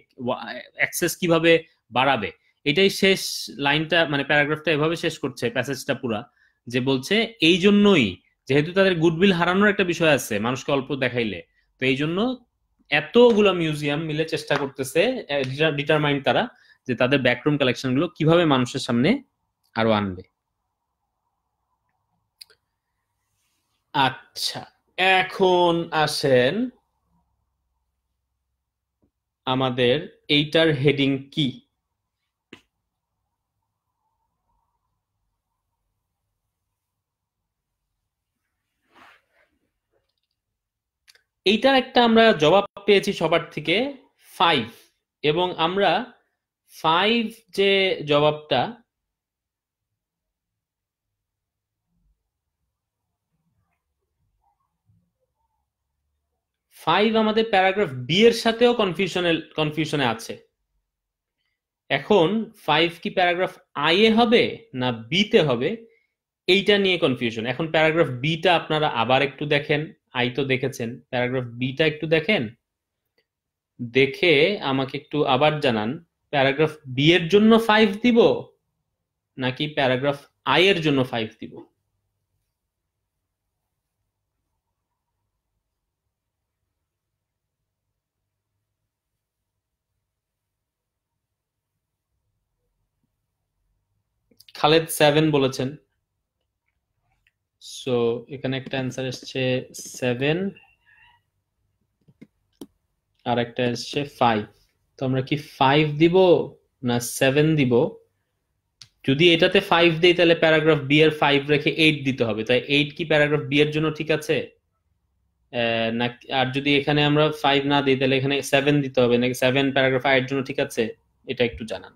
অ্যাক্সেস কিভাবে বাড়াবে। এটাই শেষ লাইনটা, মানে প্যারাগ্রাফটা এভাবে শেষ করছে প্যাসেজটা পুরা, যে বলছে এই জন্যই, যেহেতু তাদের গুডউইল হারানোর একটা বিষয় আছে মানুষকে অল্প দেখাইলে, তো এই জন্য এতগুলো মিউজিয়াম মিলে চেষ্টা করতেছে, ডিটারমাইন তারা, যে তাদের ব্যাকরুম কালেকশন গুলো কিভাবে মানুষের সামনে আরো আনবে। আচ্ছা, এখন আসেন আমাদের এইটার হেডিং কি। এইটার একটা আমরা জবাব পেয়েছি সবার থেকে 5, এবং আমরা 5 যে জবাবটা, ফাইভ আমাদের প্যারাগ্রাফ বি এর সাথেও কনফিউশনে আছে। এখন ফাইভ কি প্যারাগ্রাফ আই এ হবে না বি তে হবে, এইটা নিয়ে কনফিউশন। এখন প্যারাগ্রাফ বিটা আপনারা আবার একটু দেখেন, আই তো দেখেছেন, প্যারাগ্রাফ বিটা একটু দেখেন, দেখে আমাকে একটু আবার জানান প্যারাগ্রাফ বি এর জন্য ফাইভ দিব নাকি প্যারাগ্রাফ আই এর জন্য ফাইভ দিব। খালেদ 7 বলেছেন, সো এখানে একটা অ্যান্সার এসছে 7, আর একটা এসছে 5। তো আমরা কি 5 দিব না 7 দিব? যদি এটাতে 5 দেই তাহলে প্যারাগ্রাফ বি এর 5 রেখে 8 দিতে হবে, তাই 8 কি প্যারাগ্রাফ বি এর জন্য ঠিক আছে? না, আর যদি এখানে আমরা 5 না দিই তাহলে এখানে 7 দিতে হবে নাকি 7 প্যারাগ্রাফ আই এর জন্য ঠিক আছে? এটা একটু জানান।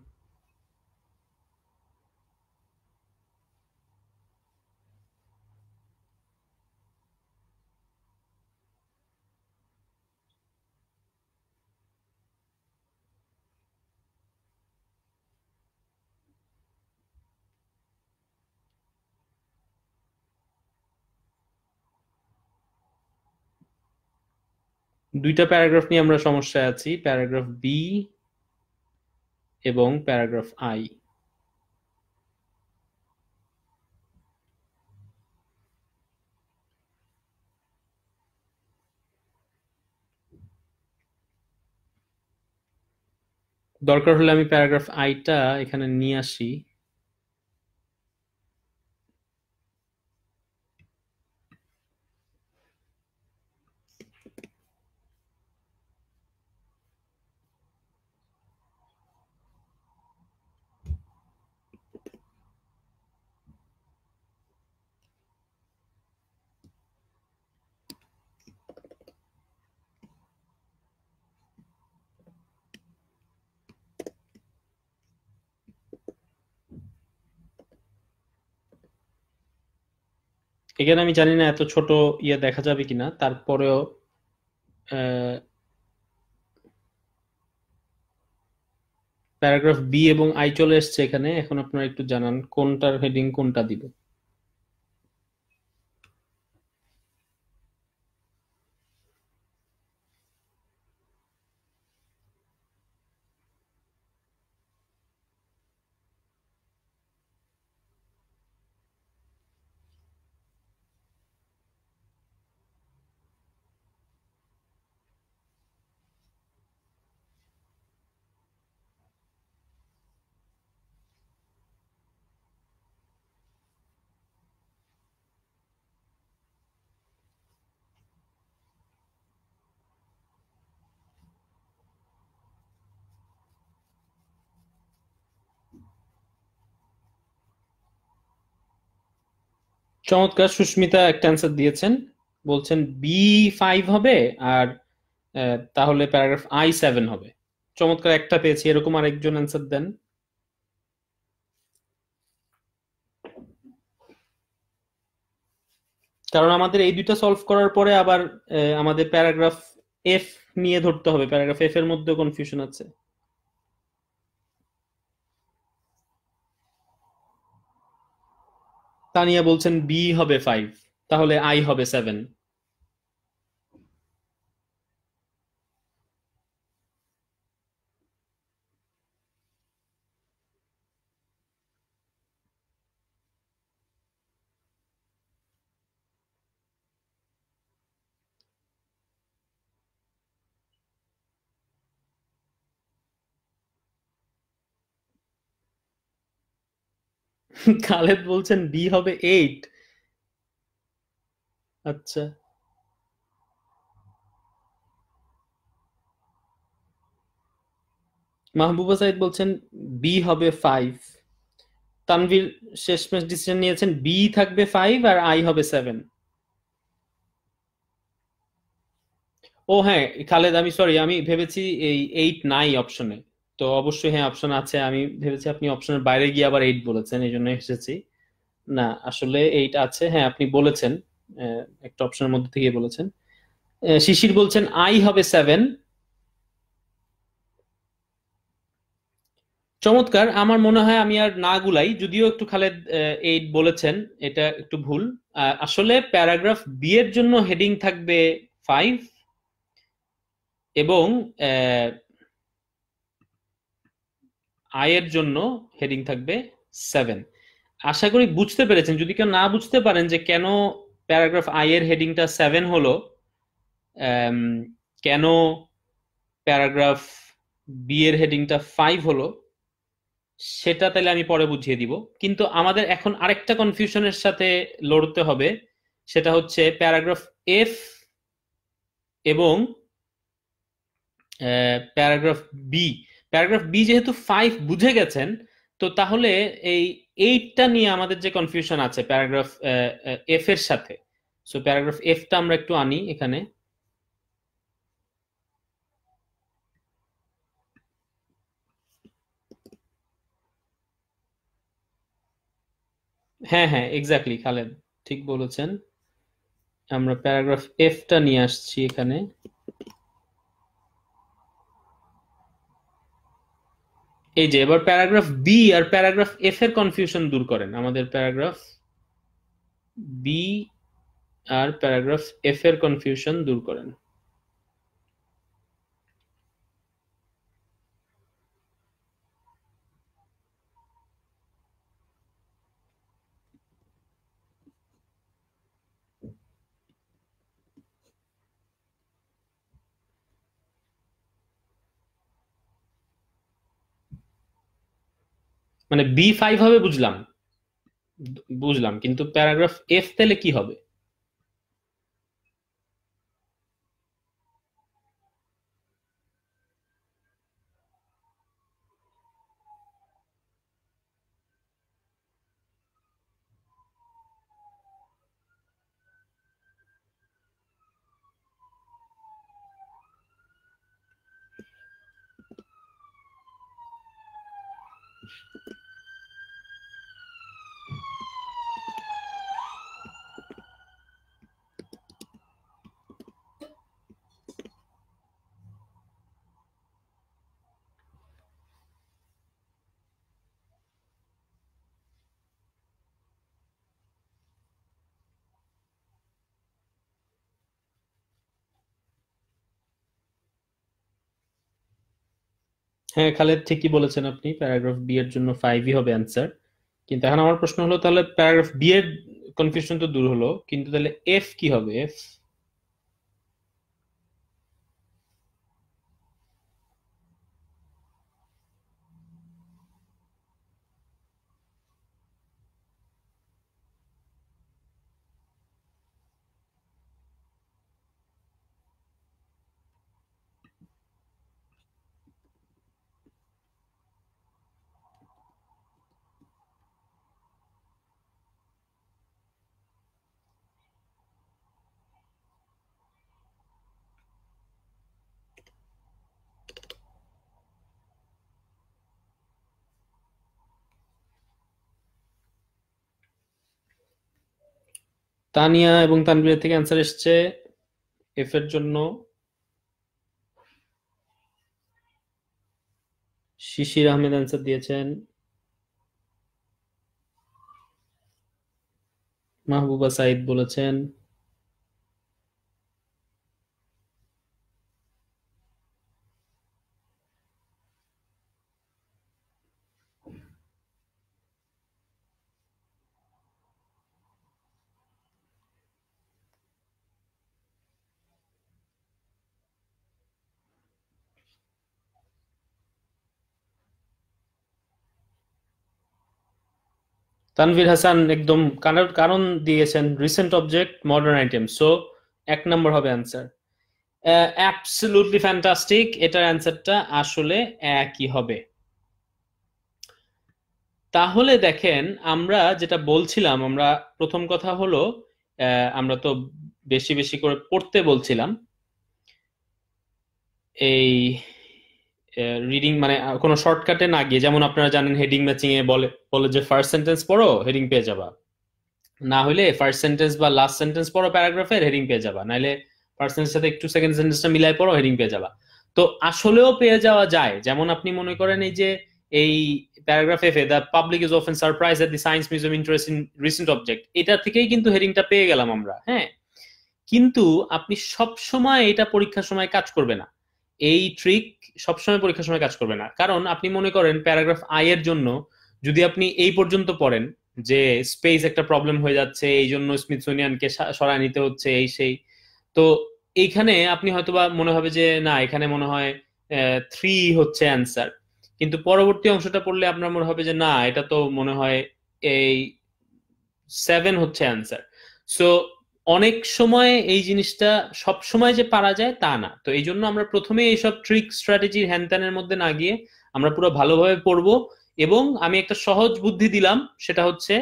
দুইটা প্যারাগ্রাফ নিয়ে আমরা সমস্যায় আছি, প্যারাগ্রাফ বি এবং প্যারাগ্রাফ আই। দরকার হলে আমি প্যারাগ্রাফ আইটা এখানে নিয়ে আসি। এখানে আমি জানি না এত ছোট ইয়ে দেখা যাবে কিনা, তারপরেও প্যারাগ্রাফ বি এবং আই চলে এসছে এখানে। এখন আপনারা একটু জানান কোনটার হেডিং কোনটা দিব। চমৎকার, সুস্মিতা একটা অ্যান্সার দিয়েছেন, বলছেন বি 5 হবে আর তাহলে প্যারাগ্রাফ আই 7 হবে। চমৎকার, একটা পেয়েছি। এরকম আরেকজন অ্যান্সার দেন। কারণ আমাদের এই দুইটা সলভ করার পরে আবার আমাদের প্যারাগ্রাফ এফ নিয়ে ধরতে হবে, প্যারাগ্রাফ এফ এর মধ্যে কনফিউশন আছে। তানিয়া বলছেন বি হবে 5, তাহলে আই হবে 7। খালেদ বলছেন বি হবে 8। আচ্ছা, মাহবুবা সাইদ বলছেন বি হবে 5। তানভীর শেষমেশ ডিসিশন নিয়েছেন বি থাকবে 5 আর আই হবে 7। ও হ্যাঁ খালেদ, আমি সরি, আমি ভেবেছি এই 8 নাই অপশনে। তো অবশ্যই হ্যাঁ অপশন আছে, আমি ভেবেছি আপনি অপশনের বাইরে গিয়ে আবার 8 বলেছেন, এই জন্য এসেছি। না, আসলে 8 আছে, হ্যাঁ আপনি বলেছেন, একটা অপশনের মধ্যে থেকে বলেছেন। শিশির বলছেন আই হবে 7। চমৎকার। আমার মনে হয় আমি আর না গুলাই, যদিও একটু খালেদ 8 বলেছেন, এটা একটু ভুল। আসলে প্যারাগ্রাফ বি এর জন্য হেডিং থাকবে 5 এবং আই এর জন্য হেডিং থাকবে 7। আশা করি বুঝতে পেরেছেন। যদি কেউ না বুঝতে পারেন যে কেন প্যারাগ্রাফ আই এর হেডিংটা 7 হলো, আম, কেন প্যারাগ্রাফ বি এর হেডিংটা 5 হলো, সেটা তাহলে আমি পরে বুঝিয়ে দিব। কিন্তু আমাদের এখন আরেকটা কনফিউশনের সাথে লড়তে হবে, সেটা হচ্ছে প্যারাগ্রাফ এফ এবং প্যারাগ্রাফ বি। প্যারাগ্রাফ বি যেহেতু 5 বুঝে গেছেন, তো তাহলে এই 8টা নিয়ে আমাদের যে কনফিউশন আছে প্যারাগ্রাফ এফ এর সাথে। সো প্যারাগ্রাফ এফটা আমরা একটু আনি এখানে। হ্যাঁ হ্যাঁ, এক্স্যাক্টলি খালেদ, ঠিক বলেছেন। আমরা প্যারাগ্রাফ এফটা নিয়ে আসছি এখানে। এই যে এবার প্যারাগ্রাফ বি আর প্যারাগ্রাফ এফ এর কনফিউশন দূর করেন। আমাদের প্যারাগ্রাফ বি আর প্যারাগ্রাফ এফ এর কনফিউশন দূর করেন। মানে বি 5 হবে বুঝলাম, বুঝলাম, কিন্তু প্যারাগ্রাফ এফ তাহলে কি হবে? হ্যাঁ খালেদ, ঠিকই বলেছেন আপনি, প্যারাগ্রাফ বি এর জন্য 5ই হবে অ্যান্সার। কিন্তু এখন আমার প্রশ্ন হলো, তাহলে প্যারাগ্রাফ বি এর কনফিউশন তো দূর হলো, কিন্তু তাহলে এফ কি হবে? এফ? তানিয়া এবং তানভীরের থেকে অ্যান্সার এসছে এফ এর জন্য। শিশির আহমেদ অ্যান্সার দিয়েছেন। মাহবুবা সাইদ বলেছেন। তানভীর হাসান একদম কারণ কারণ দিয়েছেন, recent object modern item, so 1 নম্বর হবে অ্যান্সার। অ্যাবসলিউটলি ফ্যান্টাস্টিক, এটার অ্যান্সারটা আসলে একই হবে। তাহলে দেখেন, আমরা যেটা বলছিলাম, আমরা প্রথম কথা হলো আমরা তো বেশি বেশি করে পড়তে বলছিলাম। এই রিডিং মানে কোনো শর্টকাটে না গিয়ে, যেমন আপনারা জানেন হেডিং ম্যাচিং এ বলে বলে যে ফার্স্ট সেন্টেন্স পড়ো হেডিং পেয়ে যাবা, না হলে ফার্স্ট সেন্টেন্স বা লাস্ট সেন্টেন্স পড়ো প্যারাগ্রাফের হেডিং পেয়ে যাবা, নাহলে ফার্স্ট সেন্টেন্সের সাথে একটু সেকেন্ড সেন্টেন্সটা মিলাই পড়ো, হেডিং পেয়ে যাবা। তো আসলেও পেয়ে যাওয়া যায়। যেমন আপনি মনে করেন এই যে এই paragraph F A the public is often surprise at the science museum interest in recent object, এটা থেকেই কিন্তু হেডিংটা পেয়ে গেলাম আমরা, হ্যাঁ। কিন্তু আপনি সব সময় এটা পরীক্ষার সময় কাজ করবে না, এই ট্রিক সবসময় পরীক্ষার সময় কাজ করবে না। কারণ আপনি মনে করেন প্যারাগ্রাফ আই এর জন্য যদি আপনি এই পর্যন্ত পড়েন যে স্পেস একটা প্রবলেম হয়ে যাচ্ছে, এই জন্য স্মিথসোনিয়ানকে সরায় নিতে হচ্ছে, এই সেই, তো এইখানে আপনি হয়তোবা মনে হবে যে না এখানে মনে হয় 3 হচ্ছে অ্যান্সার, কিন্তু পরবর্তী অংশটা পড়লে আপনার মনে হবে যে না এটা তো মনে হয় এই 7 হচ্ছে অ্যান্সার। সো অনেক সময় এই জিনিসটা সব সময় যে পারা যায় তা না। তো এই জন্য আমরা প্রথমে এইসব ট্রিক স্ট্র্যাটেজি হ্যানত্যানের মধ্যে না গিয়ে আমরা পুরো ভালোভাবে পড়বো। এবং আমি একটা সহজ বুদ্ধি দিলাম, সেটা হচ্ছে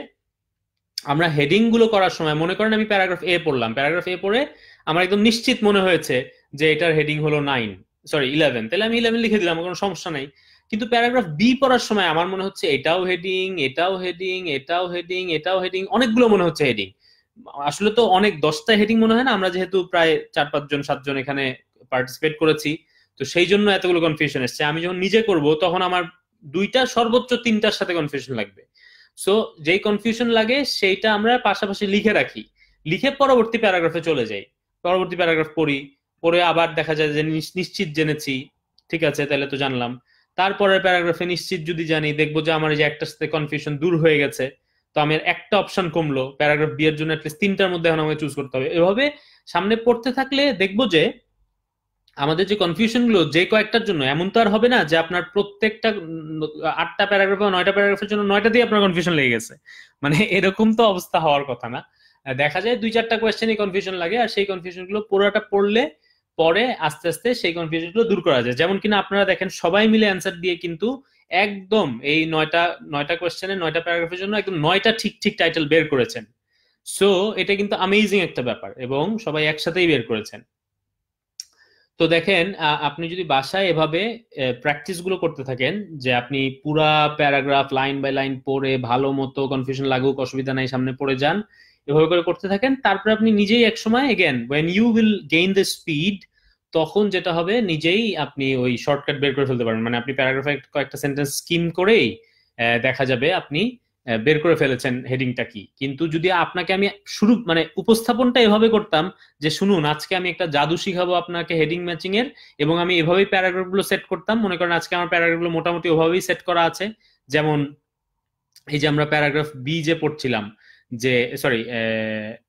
আমরা হেডিং গুলো করার সময় মনে করেন আমি প্যারাগ্রাফ এ পড়লাম, প্যারাগ্রাফ এ পড়ে আমার একদম নিশ্চিত মনে হয়েছে যে এটার হেডিং হলো 11, তাহলে আমি 11 লিখে দিলাম, কোনো সমস্যা নাই। কিন্তু প্যারাগ্রাফ বি পড়ার সময় আমার মনে হচ্ছে এটাও হেডিং, এটাও হেডিং, এটাও হেডিং, এটাও হেডিং, অনেকগুলো মনে হচ্ছে হেডিং। আসলে তো অনেক 10টা হেডিং মনে হয় না, আমরা যেহেতু প্রায় 4-5 জন 7 জন এখানে পার্টিসিপেট করেছি, তো সেই জন্য এতগুলো কনফিউশন এসছে। আমি যখন নিজে করব তখন আমার 2টা সর্বোচ্চ 3টার সাথে কনফিউশন লাগবে। সো যেই কনফিউশন লাগে সেইটা আমরা পাশাপাশি লিখে রাখি, লিখে পরবর্তী প্যারাগ্রাফে চলে যাই, পরবর্তী প্যারাগ্রাফ পড়ি, পড়ে আবার দেখা যায় যে নিশ্চিত জেনেছি, ঠিক আছে তাহলে তো জানলাম। তারপরের প্যারাগ্রাফে নিশ্চিত যদি জানি, দেখবো যে আমার এই যে একটার সাথে কনফিউশন দূর হয়ে গেছে, তো আমি একটা অপশন কমলো, প্যারাগ্রাফ বি এর জন্য অ্যাটলিস্ট 3টার মধ্যে এখন আমাকে চুজ করতে হবে। এভাবে সামনে পড়তে থাকলে দেখবো যে আমাদের যে কনফিউশন গুলো যে কয়েকটার জন্য, এমন তো আর হবে না যে আপনার প্রত্যেকটা 8টা প্যারাগ্রাফ বা 9টা প্যারাগ্রাফের জন্য 9টা দিয়ে আপনার কনফিউশন লেগে গেছে, মানে এরকম তো অবস্থা হওয়ার কথা না। দেখা যায় 2-4টা কোয়েশ্চেনই কনফিউশন লাগে, আর সেই কনফিউশন গুলো পুরোটা পড়লে পরে আস্তে আস্তে সেই কনফিউশন গুলো দূর করা যায়। যেমন কিনা আপনারা দেখেন সবাই মিলে অ্যান্সার দিয়ে কিন্তু একদম এই 9টা কোয়েশ্চেনের 9টা প্যারাগ্রাফের জন্য একদম 9টা ঠিক ঠিক টাইটেল বের করেছেন। সো এটা কিন্তু অ্যামেজিং একটা ব্যাপার, এবং সবাই একসাথেই বের করেছেন। তো দেখেন আপনি যদি বাসায় এভাবে প্র্যাকটিস গুলো করতে থাকেন, যে আপনি পুরা প্যারাগ্রাফ লাইন বাই লাইন পড়ে ভালো মতো, কনফিউশন লাগুক অসুবিধা নাই, সামনে পড়ে যান, এভাবে করে করতে থাকেন, তারপরে আপনি নিজেই এক সময় again when you will gain the speed, তখন যেটা হবে নিজেই আপনি ওই শর্টকাট বের করে ফেলতে পারবেন। মানে আপনি প্যারাগ্রাফে কয়েকটা সেন্টেন্স স্কিম করেই দেখা যাবে আপনি বের করে ফেলেছেন হেডিংটা কি। কিন্তু যদি আপনাকে আমি শুরু মানে উপস্থাপনটা এভাবে করতাম যে শুনুন আজকে আমি একটা জাদু শিখাবো আপনাকে হেডিং ম্যাচিং এর, এবং আমি এভাবেই প্যারাগ্রাফ গুলো সেট করতাম, মনে করেন আজকে আমার প্যারাগ্রাফ গুলো মোটামুটি ওভাবেই সেট করা আছে। যেমন এই যে আমরা প্যারাগ্রাফ বি যে পড়ছিলাম, যে সরি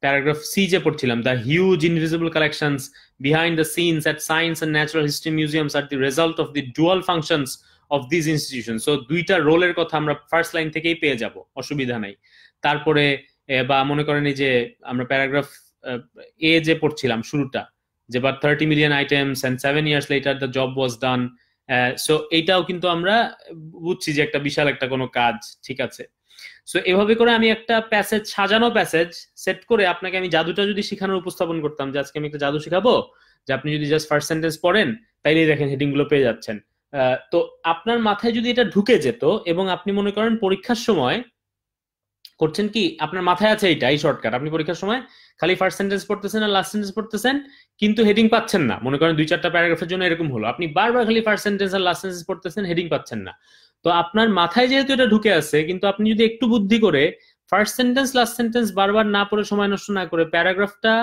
প্যারাগ্রাফ সি যে পড়ছিলাম, the huge invisible collections behind the scenes at science and natural history museums are the result of the dual functions of this institution. So 2টা রোলের কথা আমরা ফার্স্ট লাইন থেকেই পেয়ে যাব, অসুবিধা নাই। তারপরে বা মনে করেন এই যে আমরা প্যারাগ্রাফ এ যে পড়ছিলাম শুরুটা, যে বা 30 million items and 7 years later the job was done. So এইটাও কিন্তু আমরা বুঝছি যে একটা বিশাল একটা কোনো কাজ, ঠিক আছে। সো এভাবে করে আমি একটা প্যাসেজ, সাজানো প্যাসেজ সেট করে আপনাকে আমি জাদুটা যদি শেখানোর উপস্থাপন করতাম, যে আজকে আমি একটা জাদু শেখাবো, যে আপনি যদি জাস্ট ফার্স্ট সেন্টেন্স পড়েন তাইলেই দেখেন হেডিং গুলো পেয়ে যাচ্ছেন। তো আপনার মাথায় যদি এটা ঢুকে যেত, এবং আপনি মনে করেন পরীক্ষার সময় করছেন কি, আপনার মাথায় আছে এইটা, এই শর্টকাট, আপনি পরীক্ষার সময় খালি ফার্স্ট সেন্টেন্স পড়তেছেন আর লাস্ট সেন্টেন্স পড়তেছেন, কিন্তু হেডিং পাচ্ছেন না। মনে করেন 2-4টা প্যারাগ্রাফের জন্য এরকম হলো, আপনি বারবার খালি ফার্স্ট সেন্টেন্স আর লাস্ট সেন্টেন্স পড়তেছেন, হেডিং পাচ্ছেন না। তো আপনার মাথায় যেহেতু এটা ঢুকে আছে, কিন্তু আপনি যদি একটু বুদ্ধি করে ফার্স্ট সেন্টেন্স লাস্ট সেন্টেন্স বারবার না পড়ে, সময় নষ্ট না করে, প্যারাগ্রাফটা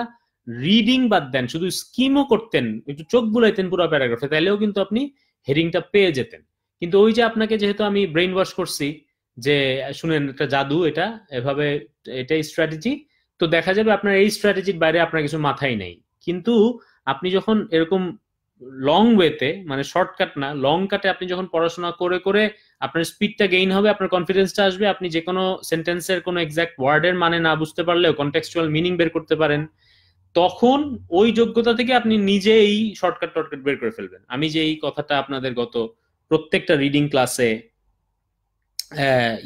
রিডিং বাদ দেন, শুধু স্কিমও করতেন, একটু চোখ বুলাইতেন পুরো প্যারাগ্রাফে, তাইলেও কিন্তু আপনি হেডিংটা পেয়ে যেতেন। কিন্তু ওই যে আপনাকে যেহেতু আমি ব্রেইন ওয়াশ করছি যে শুনেন একটা জাদু এটা, এভাবে এটাই স্ট্র্যাটেজি, তো দেখা যাবে আপনার এই স্ট্র্যাটেজির বাইরে আপনার কিছু মাথায় নেই। কিন্তু আপনি যখন এরকম লং ওয়েতে, মানে শর্টকাট না লং কাটে, আপনি যখন পড়াশোনা করে করে আপনার স্পিডটা গেইন হবে, আপনার কনফিডেন্সটা আসবে, আপনি যে কোনো সেন্টেন্সের কোনো এক্সাক্ট ওয়ার্ডের মানে না বুঝতে পারলেও কনটেক্সচুয়াল মিনিং বের করতে পারেন, তখন ওই যোগ্যতা থেকে আপনি নিজেই শর্টকাট টর্টকাট বের করে ফেলবেন। আমি যে এই কথাটা আপনাদের গত প্রত্যেকটা রিডিং ক্লাসে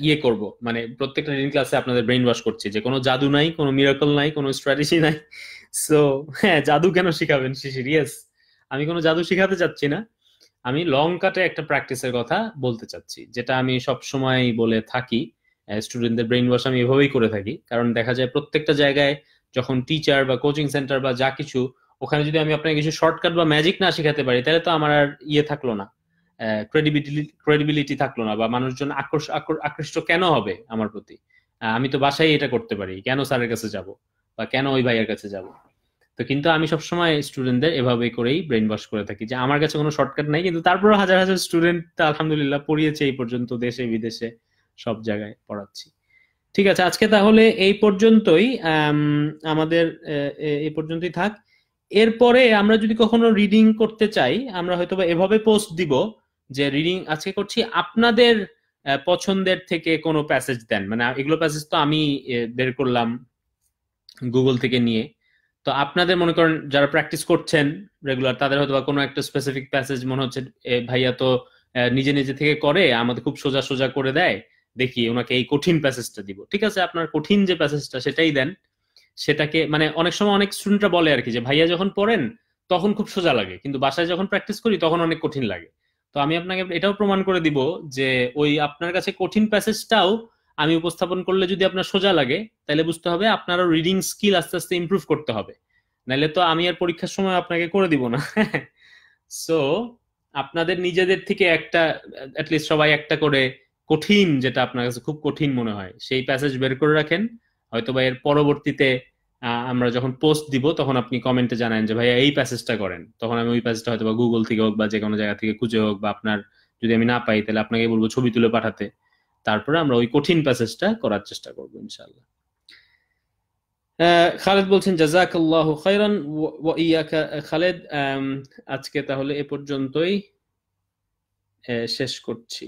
ইয়ে করব, মানে প্রত্যেকটা রিডিং ক্লাসে আপনাদের ব্রেইন ওয়াশ করছি যে কোনো জাদু নাই, কোনো মিরাকল নাই, কোনো স্ট্র্যাটেজি নাই। সো হ্যাঁ, জাদু কেন শিখাবেন শিশির? ইয়েস, আমি কোনো জাদু শিখাতে চাচ্ছি না, আমি লং কাটে একটা প্র্যাকটিসের কথা বলতে চাচ্ছি, যেটা আমি সব সময় বলে থাকি স্টুডেন্টদের ব্রেইন ওয়াশ আমি এভাবেই করে থাকি। কারণ দেখা যায় প্রত্যেকটা জায়গায় যখন টিচার বা কোচিং সেন্টার বা যা কিছু ওখানে যদি আমি আপনাকে কিছু শর্টকাট বা ম্যাজিক না শেখাতে পারি, তাহলে তো আমার আর ইয়ে থাকলো না, ক্রেডিবিলিটি থাকলো না, বা মানুষজন আকৃষ্ট কেন হবে আমার প্রতি? আমি তো বাসায় এটা করতে পারি, কেন স্যারের কাছে যাব বা কেন ওই ভাইয়ের কাছে যাব? তো কিন্তু আমি সবসময় স্টুডেন্টদের এভাবে করেই ব্রেন ওয়াশ করে থাকি যে আমার কাছে কোনো শর্টকাট নাই, কিন্তু তারপরও হাজার হাজার স্টুডেন্ট আলহামদুলিল্লাহ পড়িয়েছে এই পর্যন্ত, দেশে বিদেশে সব জায়গায় পড়াচ্ছি। ঠিক আছে, আজকে তাহলে এই পর্যন্তই। আমাদের এই পর্যন্তই থাক। এরপরে আমরা যদি কখনো রিডিং করতে চাই, আমরা হয়তোবা এভাবে পোস্ট দিব যে রিডিং আজকে করছি, আপনাদের পছন্দের থেকে কোনো প্যাসেজ দেন, মানে এগুলো প্যাসেজ তো আমি বের করলাম গুগল থেকে নিয়ে। তো আপনাদের মনে করেন যারা প্র্যাকটিস করছেন রেগুলার, তাদের হয়তো বা কোনো একটা স্পেসিফিক প্যাসেজ মনে হচ্ছে ভাইয়া তো নিজে নিজে থেকে করে, আমাদের খুব সোজা সোজা করে দেয়, দেখি ওনাকে এই কঠিন প্যাসেজটা দিব। ঠিক আছে, আপনার কঠিন যে প্যাসেজটা সেটাই দেন। সেটাকে মানে অনেক সময় অনেক স্টুডেন্টরা বলে আর কি যে ভাইয়া যখন পড়েন তখন খুব সোজা লাগে, কিন্তু বাসায় যখন প্র্যাকটিস করি তখন অনেক কঠিন লাগে। তো আমি আপনাকে এটাও প্রমাণ করে দিব যে ওই আপনার কাছে কঠিন প্যাসেজটাও আমি উপস্থাপন করলে যদি আপনার সোজা লাগে, তাহলে বুঝতে হবে আপনারও রিডিং স্কিল আস্তে আস্তে ইমপ্রুভ করতে হবে, নাহলে তো আমি আর পরীক্ষার সময় আপনাকে করে দিব না। সো আপনাদের নিজেদের থেকে একটা, অ্যাটলিস্ট সবাই একটা করে কঠিন, যেটা আপনার কাছে খুব কঠিন মনে হয় সেই প্যাসেজ বের করে রাখেন। হয়তোবা এর পরবর্তীতে আমরা যখন পোস্ট দিব তখন আপনি কমেন্টে জানান যে ভাইয়া এই প্যাসেজটা করেন, তখন আমি ওই প্যাসেজটা হয়তো বা গুগল থেকে হোক বা যে কোনো জায়গা থেকে খুঁজে হোক, বা আপনার যদি আমি না পাই তাহলে আপনাকে বলবো ছবি তুলে পাঠাতে, তারপরে আমরা ওই কঠিন প্যাসেজটা করার চেষ্টা করবো ইনশাআল্লাহ। খালেদ বলছেন জাযাকাল্লাহু খাইরান ওয়া ইয়াকা খালেদ। আজকে তাহলে এ পর্যন্তই শেষ করছি।